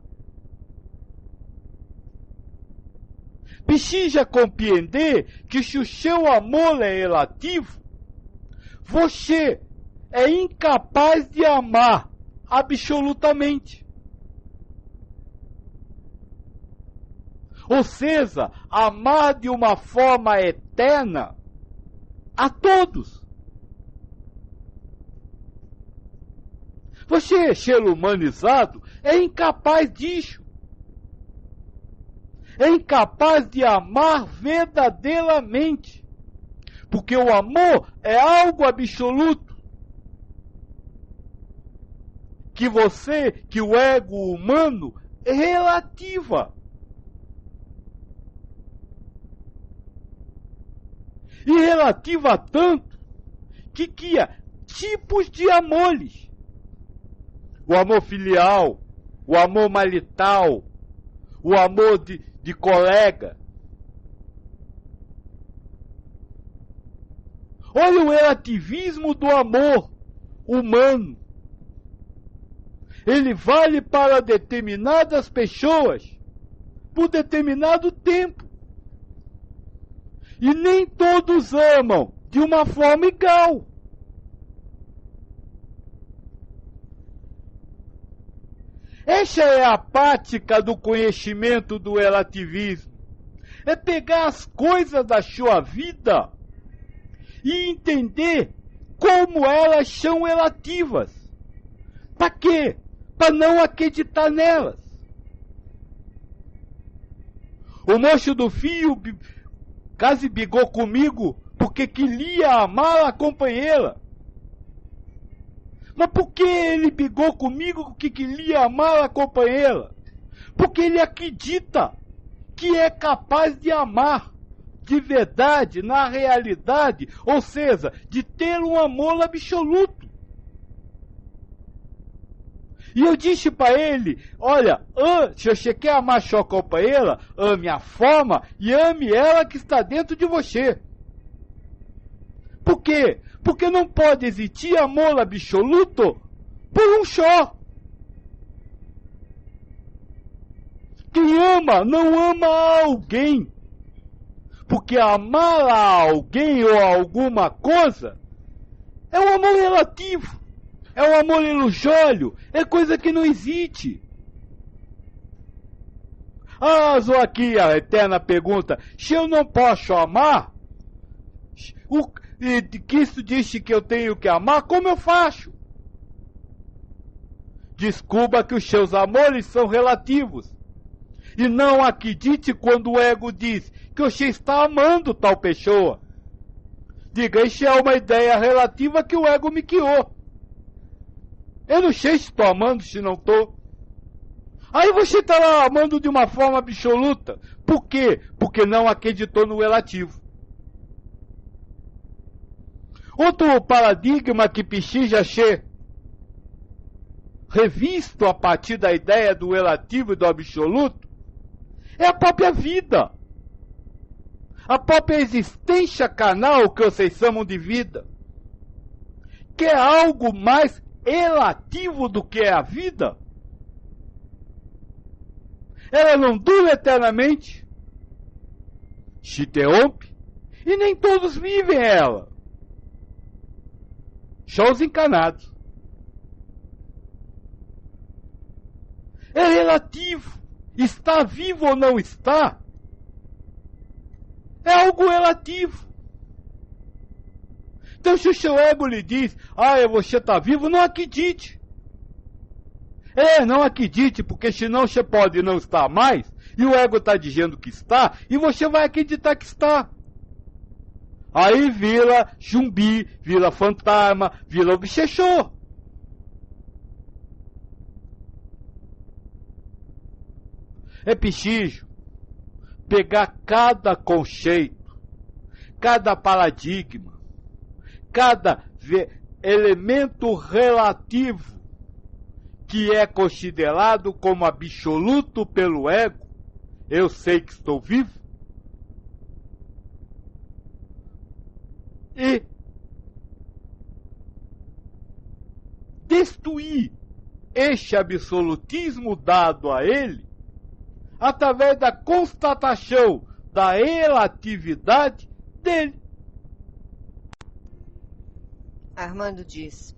Precisa compreender que se o seu amor é relativo, você é incapaz de amar absolutamente. Ou seja, amar de uma forma eterna a todos. Você, ser humanizado, é incapaz disso. É incapaz de amar verdadeiramente. Porque o amor é algo absoluto. Que o ego humano é relativa. E relativa tanto que cria tipos de amores. O amor filial, o amor marital, o amor de colega. Olha o relativismo do amor humano. Ele vale para determinadas pessoas por determinado tempo. E nem todos amam de uma forma igual. Essa é a prática do conhecimento do relativismo. É pegar as coisas da sua vida e entender como elas são relativas. Para quê? Para não acreditar nelas. O moço do fio quase brigou comigo porque queria amar a companheira. Mas por que ele brigou comigo que queria amar a companheira? Porque ele acredita que é capaz de amar de verdade, na realidade, ou seja, de ter um amor absoluto. E eu disse para ele, olha, se você quer amar sua companheira, ame a forma e ame ela que está dentro de você. Por quê? Porque não pode existir amor absoluto por um só. Quem ama, não ama alguém. Porque amar a alguém ou a alguma coisa é um amor relativo. É um amor ilusório. É coisa que não existe. Ah, Joaquim, a eterna pergunta. Se eu não posso amar, e Cristo disse que eu tenho que amar, como eu faço? Descubra que os seus amores são relativos. E não acredite quando o ego diz que você está amando tal pessoa. Diga, isso é uma ideia relativa que o ego me criou. Eu não sei se estou amando, se não estou. Aí você está lá amando de uma forma absoluta. Por quê? Porque não acreditou no relativo. Outro paradigma que precisa ser revisto a partir da ideia do relativo e do absoluto é a própria vida. A própria existência carnal que vocês chamam de vida. quer algo mais relativo do que é a vida? Ela não dura eternamente, se interrompe, e nem todos vivem ela. Só os encarnados. É relativo. Está vivo ou não está? É algo relativo. Então, se o seu ego lhe diz, você está vivo, não acredite. Não acredite, porque senão você pode não estar mais, e o ego está dizendo que está, e você vai acreditar que está. Aí vira zumbi, vira fantasma, vira obsessor. É preciso pegar cada conceito, cada paradigma, cada elemento relativo que é considerado como absoluto pelo ego. Eu sei que estou vivo. E destruir este absolutismo dado a ele através da constatação da relatividade dele. Armando diz: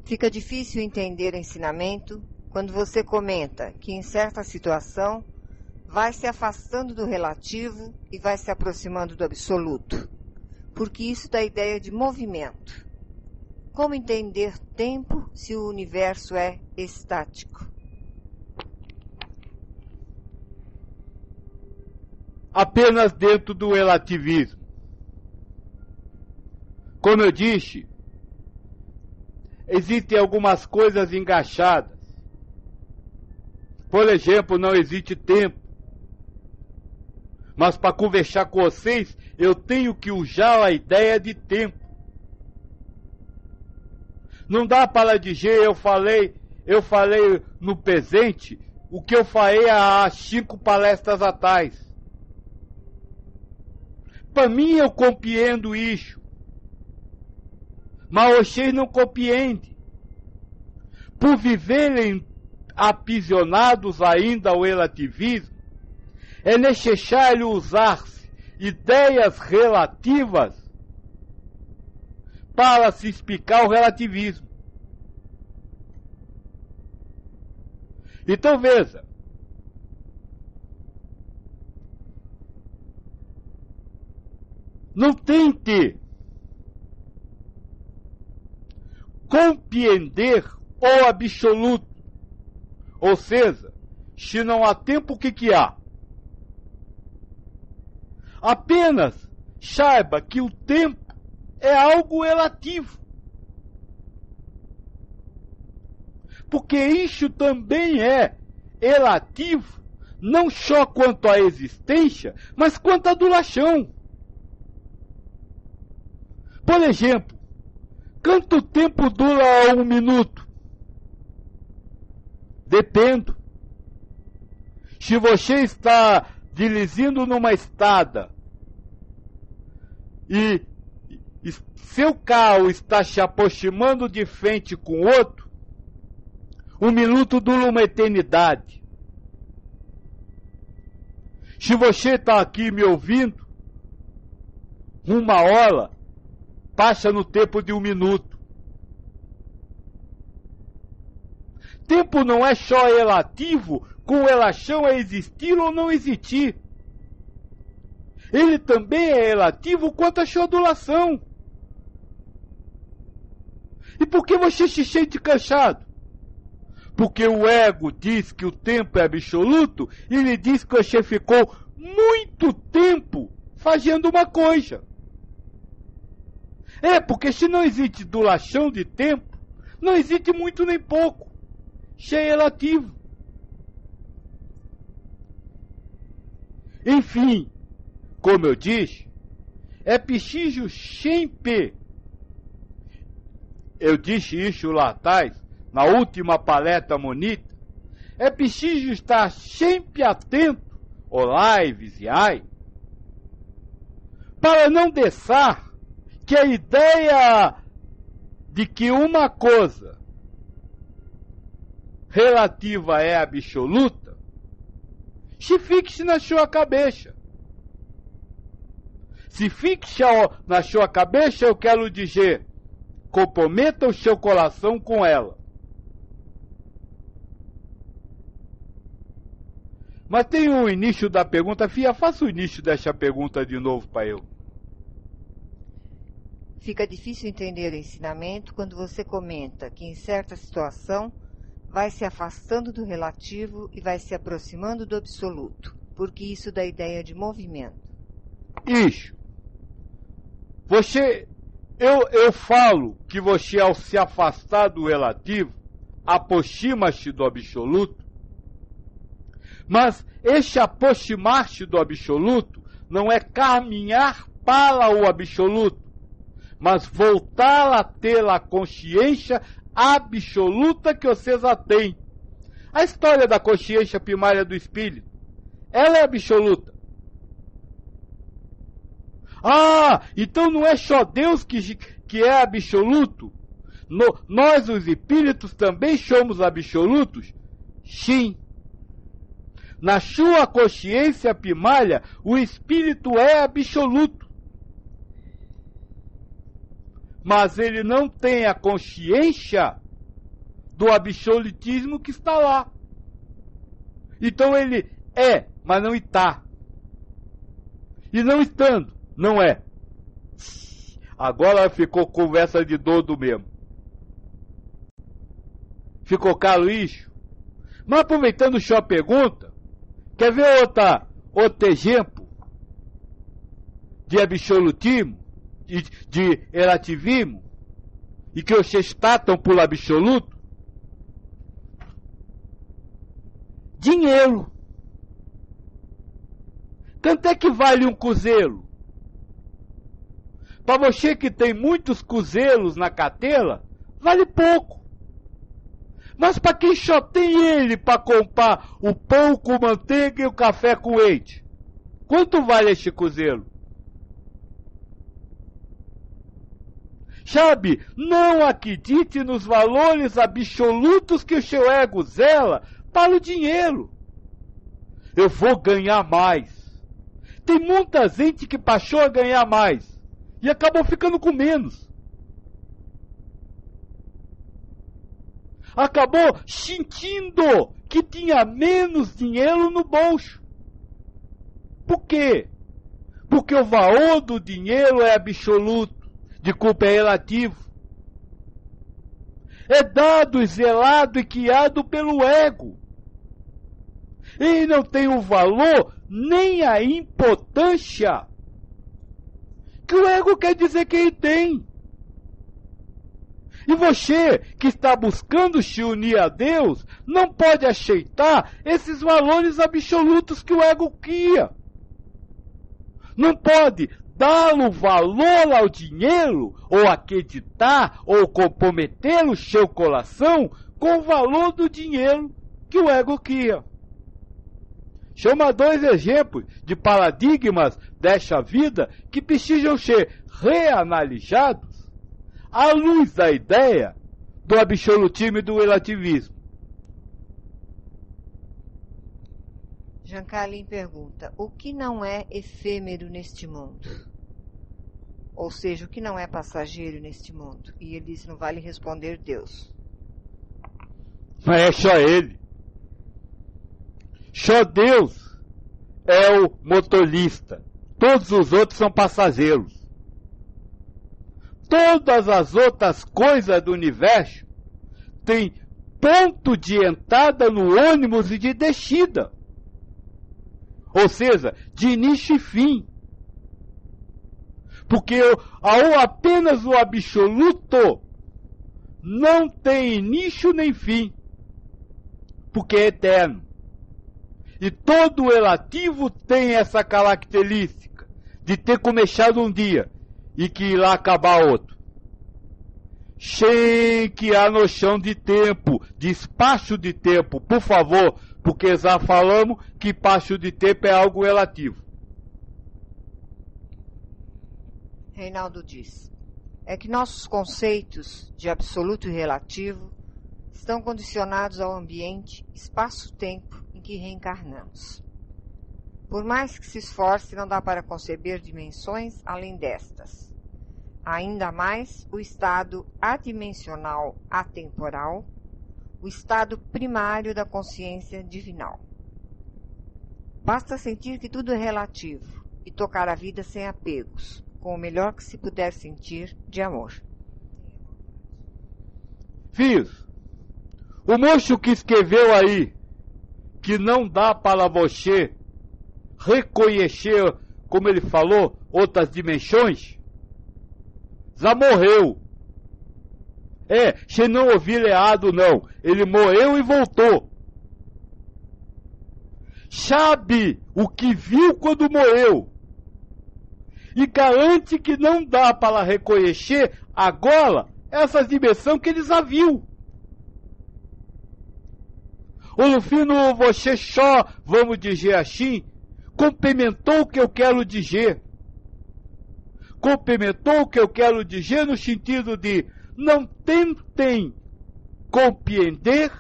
fica difícil entender o ensinamento quando você comenta que em certa situação vai se afastando do relativo e vai se aproximando do absoluto, porque isso dá ideia de movimento. Como entender tempo se o universo é estático? Apenas dentro do relativismo. Como eu disse, existem algumas coisas engaixadas. Por exemplo, não existe tempo. Mas para conversar com vocês, eu tenho que usar a ideia de tempo. Não dá para dizer, eu falei no presente o que eu falei há 5 palestras atrás. Para mim, eu compreendo isso. Mas vocês não compreendem. Por viverem aprisionados ainda ao relativismo, é necessário usar-se ideias relativas para se explicar o relativismo. Então veja, não tente compreender o absoluto, ou seja, se não há tempo, o que há? Apenas saiba que o tempo é algo relativo. Porque isso também é relativo, não só quanto à existência, mas quanto à duração. Por exemplo, quanto tempo dura 1 minuto? Depende. Se você está dirigindo numa estrada e seu carro está se aproximando de frente com outro, 1 minuto dura uma eternidade. Se você está aqui me ouvindo, 1 hora passa no tempo de 1 minuto. Tempo não é só relativo com relação a existir ou não existir. Ele também é relativo quanto à sua duração. E por que você se sente cansado? Porque o ego diz que o tempo é absoluto e ele diz que você ficou muito tempo fazendo uma coisa. Porque se não existe duração de tempo, não existe muito nem pouco. Isso é relativo. Enfim, como eu disse, é preciso sempre, eu disse isso lá atrás, na última palestra monita, é preciso estar sempre atento, olai, vigiai, para não deixar que a ideia de que uma coisa relativa é absoluta, se fixe na sua cabeça. Se fixa na sua cabeça, eu quero dizer, comprometa o seu coração com ela. Mas tem o início da pergunta. Fia, faça o início dessa pergunta de novo para eu. Fica difícil entender o ensinamento quando você comenta que em certa situação vai se afastando do relativo e vai se aproximando do absoluto, porque isso dá ideia de movimento. Isso. Eu falo que você, ao se afastar do relativo, aproxima-se do absoluto, mas esse aproximar-se do absoluto não é caminhar para o absoluto, mas voltar a ter a consciência absoluta que vocês já têm. A história da consciência primária do espírito, ela é absoluta. Ah, então não é só Deus que é absoluto? Nós, os espíritos, também somos absolutos? Sim. Na sua consciência primária, o espírito é absoluto. Mas ele não tem a consciência do absolutismo que está lá. Então ele é, mas não está. E não estando, não é. Agora ficou conversa de doido mesmo. Ficou claro isso? Mas aproveitando sua pergunta, quer ver outro exemplo de absolutismo, de relativismo, e que vocês tratam por absoluto? Dinheiro. Quanto é que vale um cruzeiro? Para você que tem muitos cruzeiros na carteira, vale pouco. Mas para quem só tem ele para comprar o pão com manteiga e o café com leite, quanto vale este cruzeiro? Sabe, não acredite nos valores absolutos que o seu ego zela para o dinheiro. Eu vou ganhar mais. Tem muita gente que passou a ganhar mais e acabou ficando com menos. Acabou sentindo que tinha menos dinheiro no bolso. Por quê? Porque o valor do dinheiro é absoluto, de culpa é relativo. É dado, zelado e criado pelo ego. Ele não tem o valor nem a importância que o ego quer dizer que ele tem. E você que está buscando se unir a Deus, não pode aceitar esses valores absolutos que o ego cria. Não pode dar o valor ao dinheiro, ou acreditar, ou comprometer o seu coração com o valor do dinheiro que o ego cria. Chama dois exemplos de paradigmas desta vida que precisam ser reanalisados à luz da ideia do absolutismo e do relativismo. Jean Carlin pergunta: o que não é efêmero neste mundo? Ou seja, o que não é passageiro neste mundo? E ele diz: não vale responder Deus. Mas é só ele. Só Deus é o motorista. Todos os outros são passageiros. Todas as outras coisas do universo têm ponto de entrada no ônibus e de descida. Ou seja, de início e fim. Porque apenas o absoluto não tem início nem fim. Porque é eterno. E todo relativo tem essa característica de ter começado um dia e que irá acabar outro. Sem que há noção de tempo, de espaço de tempo, por favor, porque já falamos que espaço de tempo é algo relativo. Reinaldo diz: é que nossos conceitos de absoluto e relativo estão condicionados ao ambiente, espaço-tempo em que reencarnamos. Por mais que se esforce, não dá para conceber dimensões além destas. Ainda mais o estado adimensional atemporal, o estado primário da consciência divinal. Basta sentir que tudo é relativo e tocar a vida sem apegos, com o melhor que se puder sentir de amor. Filhos, o moço que escreveu aí que não dá para você reconhecer, como ele falou, outras dimensões, já morreu. Se não ouvir errado não, ele morreu e voltou. Sabe o que viu quando morreu e garante que não dá para reconhecer agora essas dimensões que ele já viu. Ou no fim, você só, vamos dizer assim, complementou o que eu quero dizer. Complementou o que eu quero dizer no sentido de não tentem compreender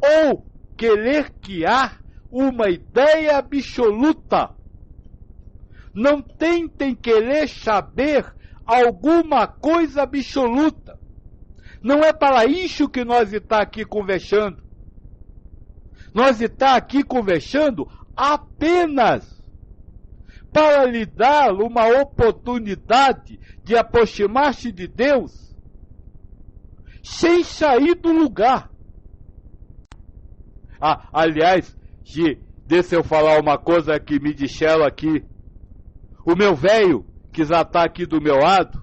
ou querer criar uma ideia absoluta. Não tentem querer saber alguma coisa absoluta. Não é para isso que nós está aqui conversando. Nós está aqui conversando apenas para lhe dar uma oportunidade de aproximar-se de Deus sem sair do lugar. Aliás, deixa eu falar uma coisa que me disseram aqui. O meu velho, que já está aqui do meu lado,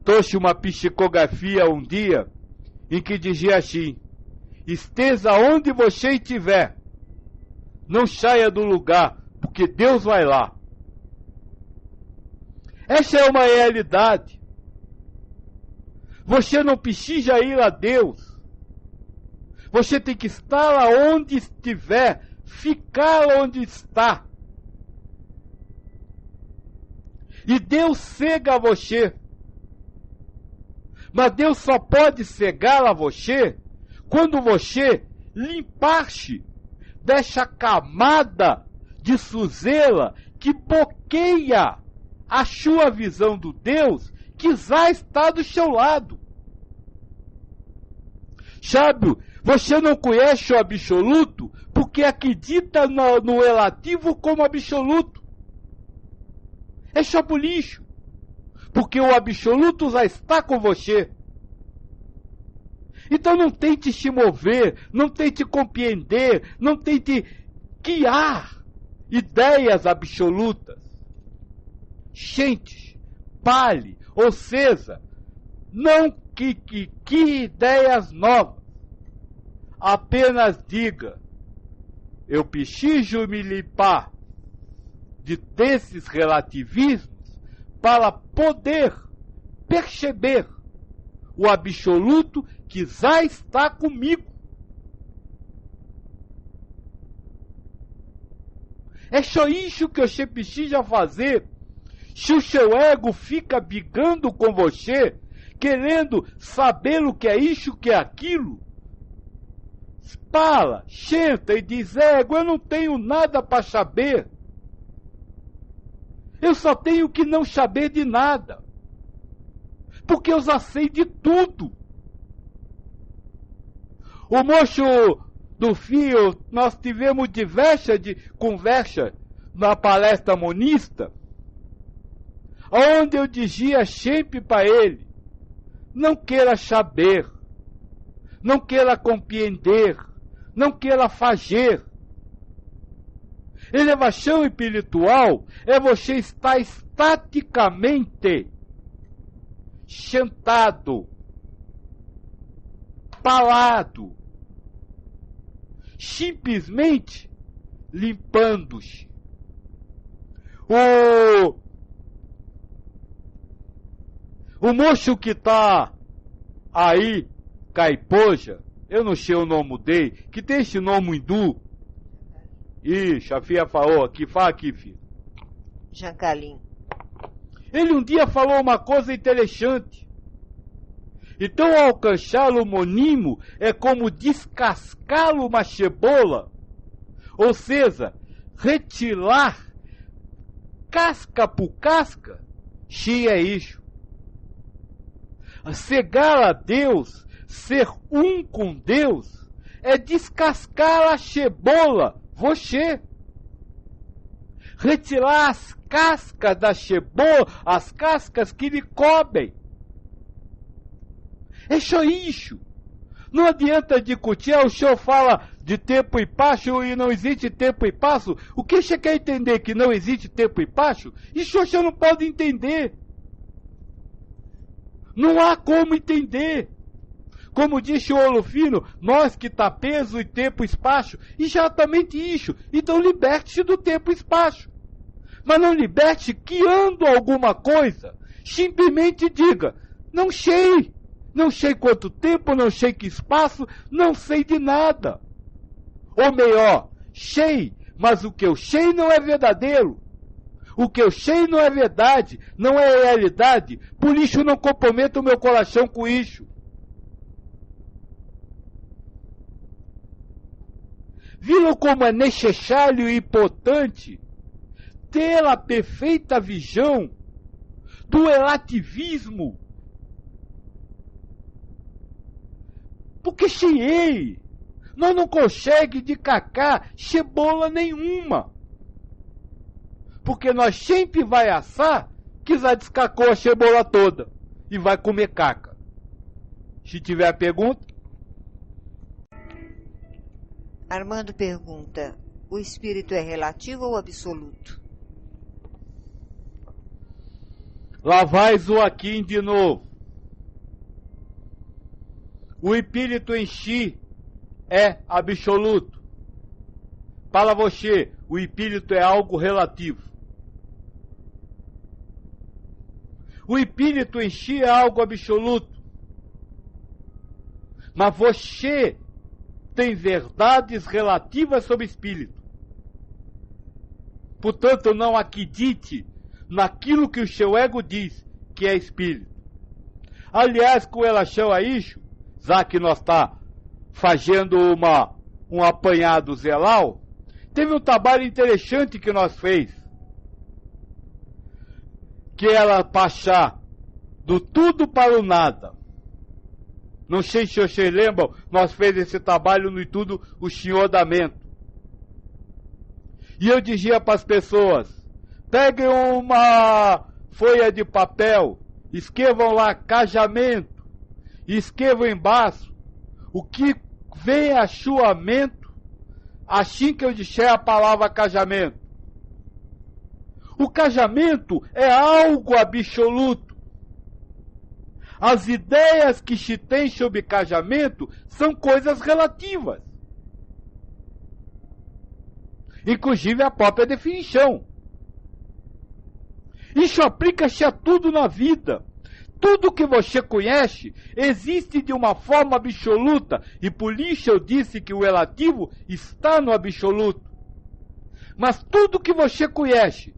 trouxe uma psicografia um dia em que dizia assim: esteja onde você estiver, não saia do lugar, porque Deus vai lá. Essa é uma realidade. Você não precisa ir a Deus. Você tem que estar onde estiver, ficar onde está. E Deus cega a você. Mas Deus só pode cegar a você quando você limpar-se dessa camada de sujeira que bloqueia a sua visão do Deus que já está do seu lado. Sabe, você não conhece o absoluto porque acredita no relativo como absoluto. É só por lixo. Porque o absoluto já está com você. Então não tente se mover, não tente compreender, não tente criar ideias absolutas. Gente, pare, ou seja, não que ideias novas. Apenas diga: eu preciso me limpar desses relativismos para poder perceber o absoluto que já está comigo. É só isso que você precisa fazer. Se o seu ego fica brigando com você, querendo saber o que é isso, o que é aquilo, para, senta e diz: ego, eu não tenho nada para saber. Eu só tenho que não saber de nada. Porque eu já sei de tudo. O moço do fio, nós tivemos diversas conversas na palestra monista, onde eu dizia sempre para ele: não queira saber, não queira compreender, não queira fazer. Elevação espiritual é você estar estaticamente sentado, parado, simplesmente limpando-se. O moço que está aí, caipoja, eu não sei o nome dele, que tem esse nome hindu. Ixi, a filha falou aqui, fala aqui, filho. Jancalim. Ele um dia falou uma coisa interessante. Então, alcançá-lo monimo é como descascá-lo uma cebola, ou seja, retirar casca por casca, cheia é isso. Cegar a Deus, ser um com Deus, é descascar a cebola, você. Retirar as cascas da cebola, as cascas que lhe cobrem. É só isso. Não adianta discutir, o senhor fala de tempo e passo e não existe tempo e passo. O que você quer entender que não existe tempo e passo? Isso você não pode entender. Não há como entender. Como disse o Olofino, nós que está peso e tempo e espaço, exatamente isso. Então liberte-se do tempo e espaço. Mas não liberte-se criando alguma coisa. Simplesmente diga, não sei. Não sei quanto tempo, não sei que espaço, não sei de nada. Ou melhor, sei, mas o que eu sei não é verdadeiro. O que eu sei não é verdade, não é realidade, por isso eu não comprometo o meu coração com isso. Viram como é necessário e importante ter a perfeita visão do relativismo. Porque sem ele, nós não conseguimos de cacar cebola nenhuma. Porque nós sempre vai assar que já descacou a cebola toda e vai comer caca. Se tiver a pergunta. Armando pergunta, o espírito é relativo ou absoluto? Lá vai Joaquim de novo. O espírito em si é absoluto. Para você, o espírito é algo relativo. O espírito em si é algo absoluto. Mas você tem verdades relativas sobre o espírito. Portanto, não acredite naquilo que o seu ego diz que é espírito. Aliás, com relação a isso, já que nós está fazendo um apanhado geral, teve um trabalho interessante que nós fez, que era passar do tudo para o nada. Não sei se vocês lembram, nós fez esse trabalho no Tudo o Senhor-damento. E eu dizia para as pessoas, peguem uma folha de papel, escrevam lá casamento, e escrevam embaixo o que vem à sua mente assim que eu disser a palavra casamento. O casamento é algo absoluto. As ideias que se tem sobre casamento são coisas relativas. Inclusive a própria definição. Isso aplica-se a tudo na vida. Tudo que você conhece existe de uma forma absoluta, e por isso eu disse que o relativo está no absoluto. Mas tudo que você conhece,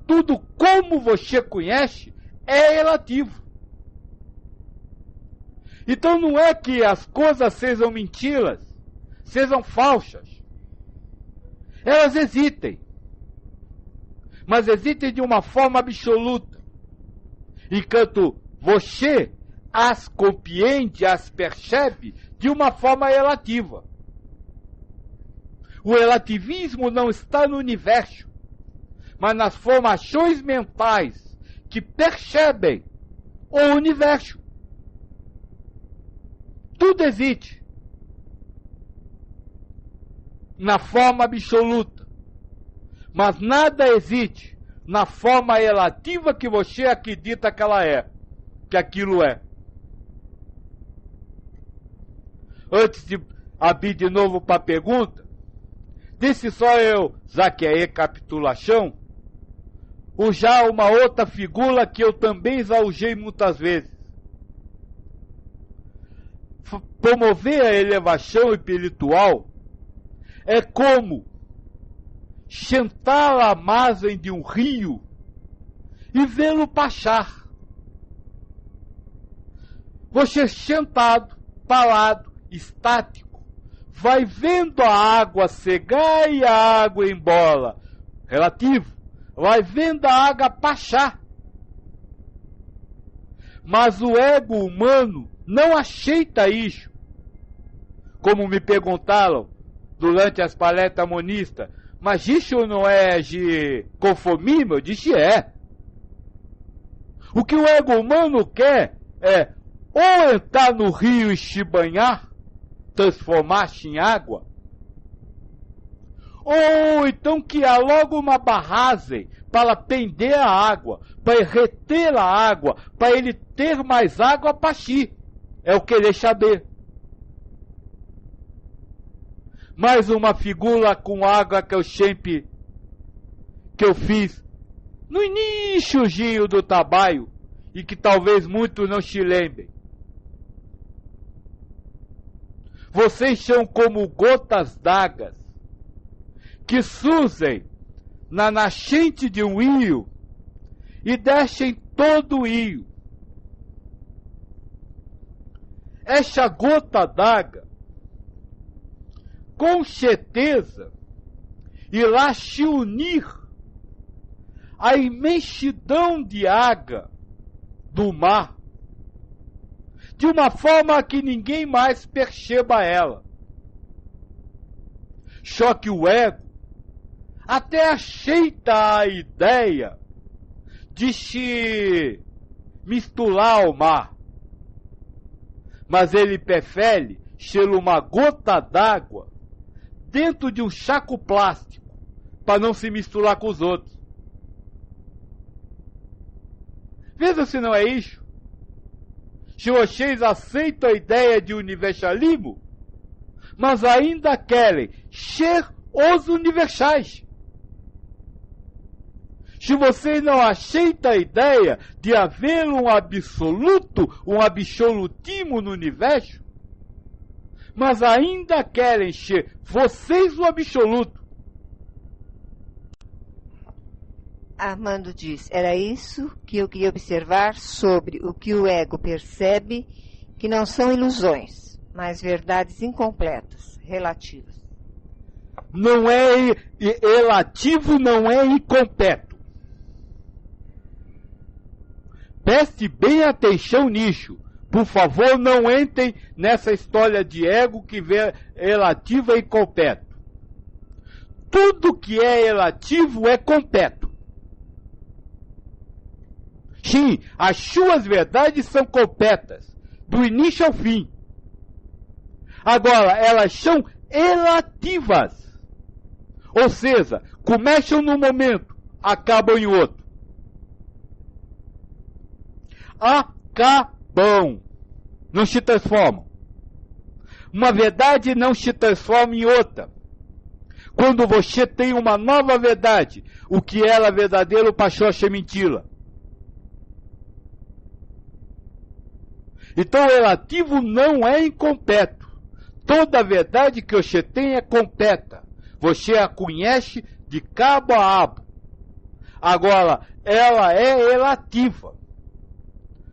tudo como você conhece, é relativo. Então não é que as coisas sejam mentiras, sejam falsas. Elas existem, mas existem de uma forma absoluta. Enquanto você as compreende, as percebe de uma forma relativa. O relativismo não está no universo, mas nas formações mentais que percebem o universo. Tudo existe na forma absoluta, mas nada existe na forma relativa que você acredita que ela é, que aquilo é. Antes de abrir de novo para a pergunta, disse só eu, já que é recapitulação, usar uma outra figura que eu também já usei muitas vezes. Promover a elevação espiritual é como sentar à margem de um rio e vê-lo passar. Você sentado, parado, estático, vai vendo a água cegar e a água ir embora, relativo, vai vendo a água passar. Mas o ego humano não aceita isso. Como me perguntaram durante as palestras monistas, mas isso não é de conformismo? Eu disse é. O que o ego humano quer é ou entrar no rio e se banhar, transformar-se em água, ou então criar logo uma barragem para prender a água, para reter a água, para ele ter mais água para si. É o querer saber. Mais uma figura com água que eu fiz no início do trabalho e que talvez muitos não se lembrem. Vocês são como gotas d'água que surgem na nascente de um rio e descem todo o rio. Esta gota d'água, com certeza, irá se unir à imensidão de água do mar, de uma forma que ninguém mais perceba ela. Só que o ego até aceita a ideia de se misturar ao mar, mas ele prefere ser uma gota d'água dentro de um saco plástico para não se misturar com os outros. Veja se não é isso. Se vocês aceitam a ideia de universalismo, mas ainda querem ser os universais. Se vocês não aceitam a ideia de haver um absoluto, um absolutismo no universo, mas ainda querem ser vocês o absoluto. Armando diz, era isso que eu queria observar sobre o que o ego percebe, que não são ilusões, mas verdades incompletas, relativas. Não é relativo, não é incompleto. Preste bem atenção nisso. Por favor, não entrem nessa história de ego que vê relativo e incompleto. Tudo que é relativo é completo. Sim, as suas verdades são completas, do início ao fim. Agora, elas são relativas. Ou seja, começam num momento, acabam em outro. Acabam. Não se transformam. Uma verdade não se transforma em outra. Quando você tem uma nova verdade, o que era verdadeiro passou a ser mentira. Então o relativo não é incompleto. Toda verdade que você tem é completa. Você a conhece de cabo a rabo. Agora, ela é relativa.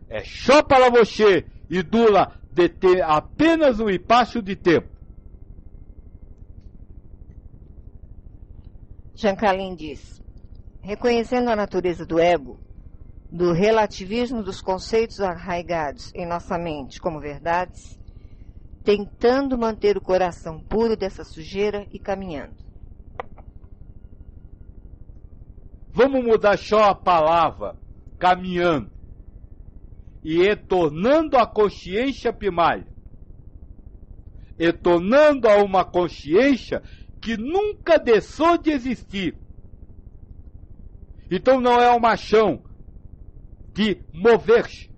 É só para você e dura deter apenas um espaço de tempo. Jean Calin diz, reconhecendo a natureza do ego, do relativismo dos conceitos arraigados em nossa mente como verdades, tentando manter o coração puro dessa sujeira e caminhando. Vamos mudar só a palavra caminhando e retornando à consciência primária, retornando a uma consciência que nunca deixou de existir. Então não é uma ação de mover-se,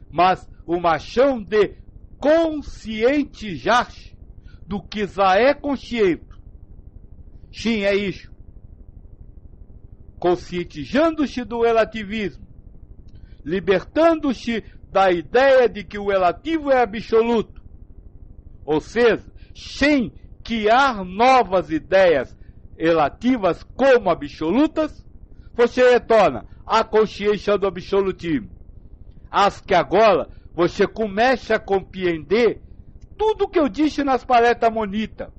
mas uma ação de conscientizar-se do que já é consciente. Sim, é isso. Conscientizando-se do relativismo, libertando-se da ideia de que o relativo é absoluto, ou seja, sem criar novas ideias relativas como absolutas, você retorna à consciência do absolutismo, as que agora você começa a compreender tudo que eu disse nas palestras Monita.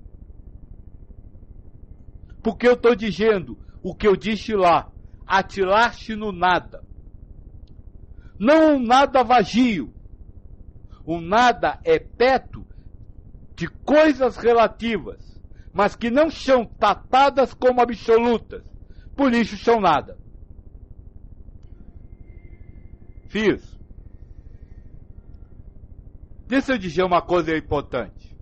Porque eu estou dizendo o que eu disse lá, atirar-se no nada. Não um nada vazio. O nada é perto de coisas relativas, mas que não são tratadas como absolutas. Por isso são nada. Filhos, deixa eu dizer uma coisa importante.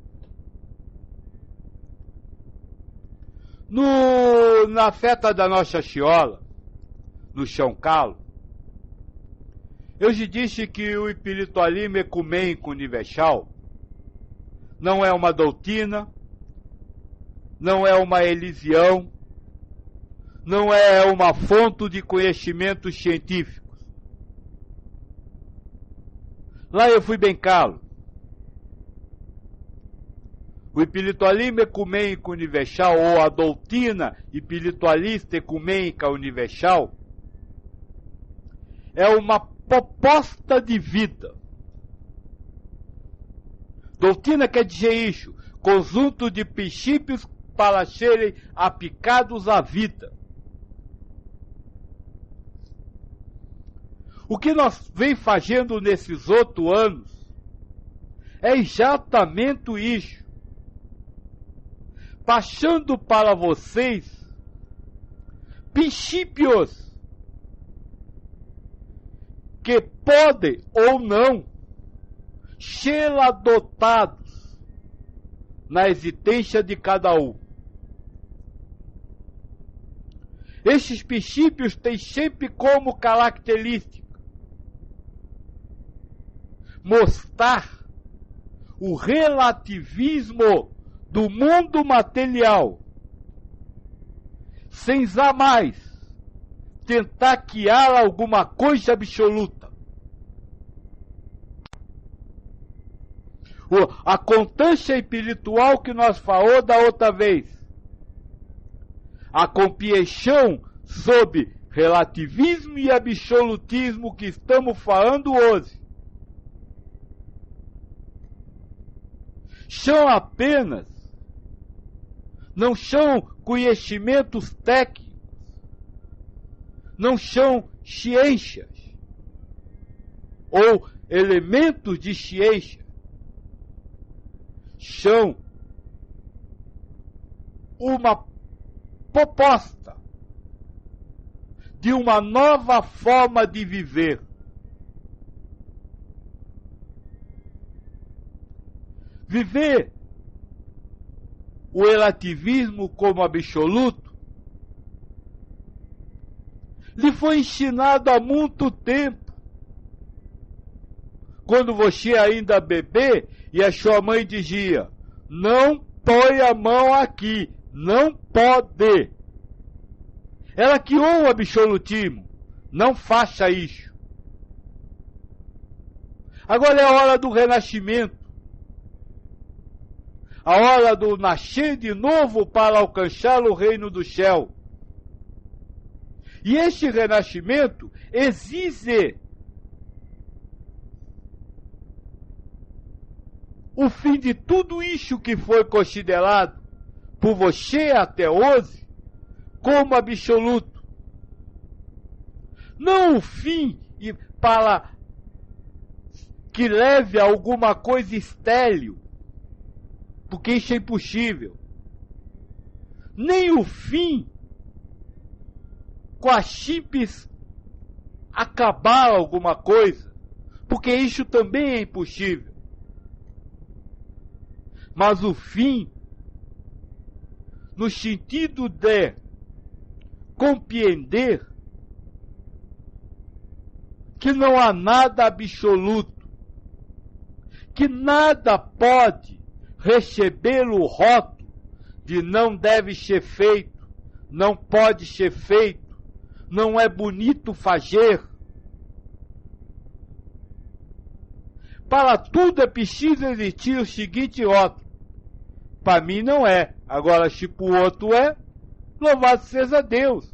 Na festa da Nossa Senhora, no Chão Calo, eu já disse que o espiritualismo ecumênico universal não é uma doutrina, não é uma religião, não é uma fonte de conhecimentos científicos. Lá eu fui bem claro. O espiritualismo ecumênico universal, ou a doutrina espiritualista ecumênica universal, é uma proposta de vida. Doutrina quer dizer isso, conjunto de princípios para serem aplicados à vida. O que nós vem fazendo nesses 8 anos é exatamente isso. Passando para vocês princípios que podem ou não ser adotados na existência de cada um. Esses princípios têm sempre como característica mostrar o relativismo do mundo material, sem jamais tentar criar alguma coisa absoluta. A constância espiritual que nós falamos da outra vez, a compreensão sobre relativismo e absolutismo que estamos falando hoje, são apenas, não são conhecimentos técnicos, não são ciências ou elementos de ciência, são uma proposta de uma nova forma de viver. Viver o relativismo como absoluto lhe foi ensinado há muito tempo. Quando você ainda bebê e a sua mãe dizia: não põe a mão aqui, não pode. Ela criou o absolutismo. Não faça isso. Agora é a hora do renascimento. A hora do nascer de novo para alcançar o reino do céu. E este renascimento exige o fim de tudo isso que foi considerado por você até hoje como absoluto. Não o fim para que leve a alguma coisa estéril, porque isso é impossível. Nem o fim com a simples acabar alguma coisa, porque isso também é impossível. Mas o fim, no sentido de compreender que não há nada absoluto, que nada pode receber o rótulo de não deve ser feito, não pode ser feito, não é bonito fazer. Para tudo é preciso existir o seguinte rótulo: para mim não é, agora se para o outro é, louvado seja Deus.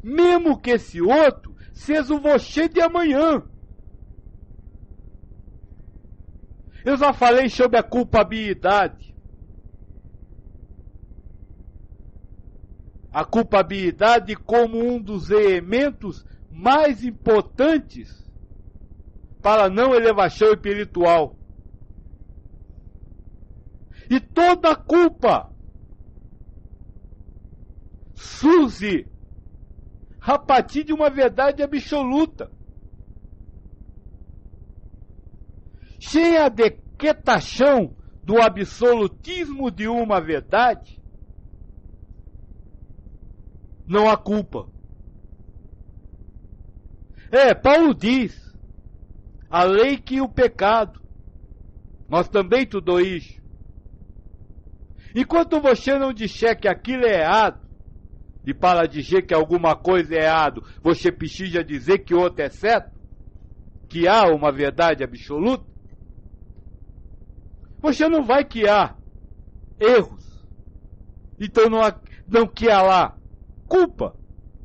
Mesmo que esse outro seja o você de amanhã. Eu já falei sobre a culpabilidade. A culpabilidade como um dos elementos mais importantes para a não elevação espiritual. E toda culpa surge a partir de uma verdade absoluta. Sem a decretação do absolutismo de uma verdade, não há culpa. Paulo diz, a lei que o pecado, nós também tudo isso. Enquanto você não disser que aquilo é errado, e para dizer que alguma coisa é errado, você precisa dizer que outra é certo, que há uma verdade absoluta, você não vai criar erros. Então não cria lá culpa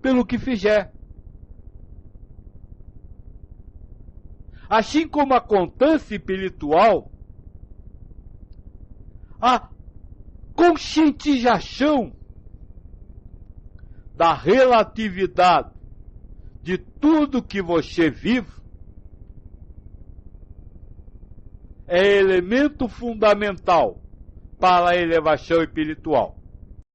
pelo que fizer. Assim como acontece espiritual, a conscientização da relatividade de tudo que você vive é elemento fundamental para a elevação espiritual.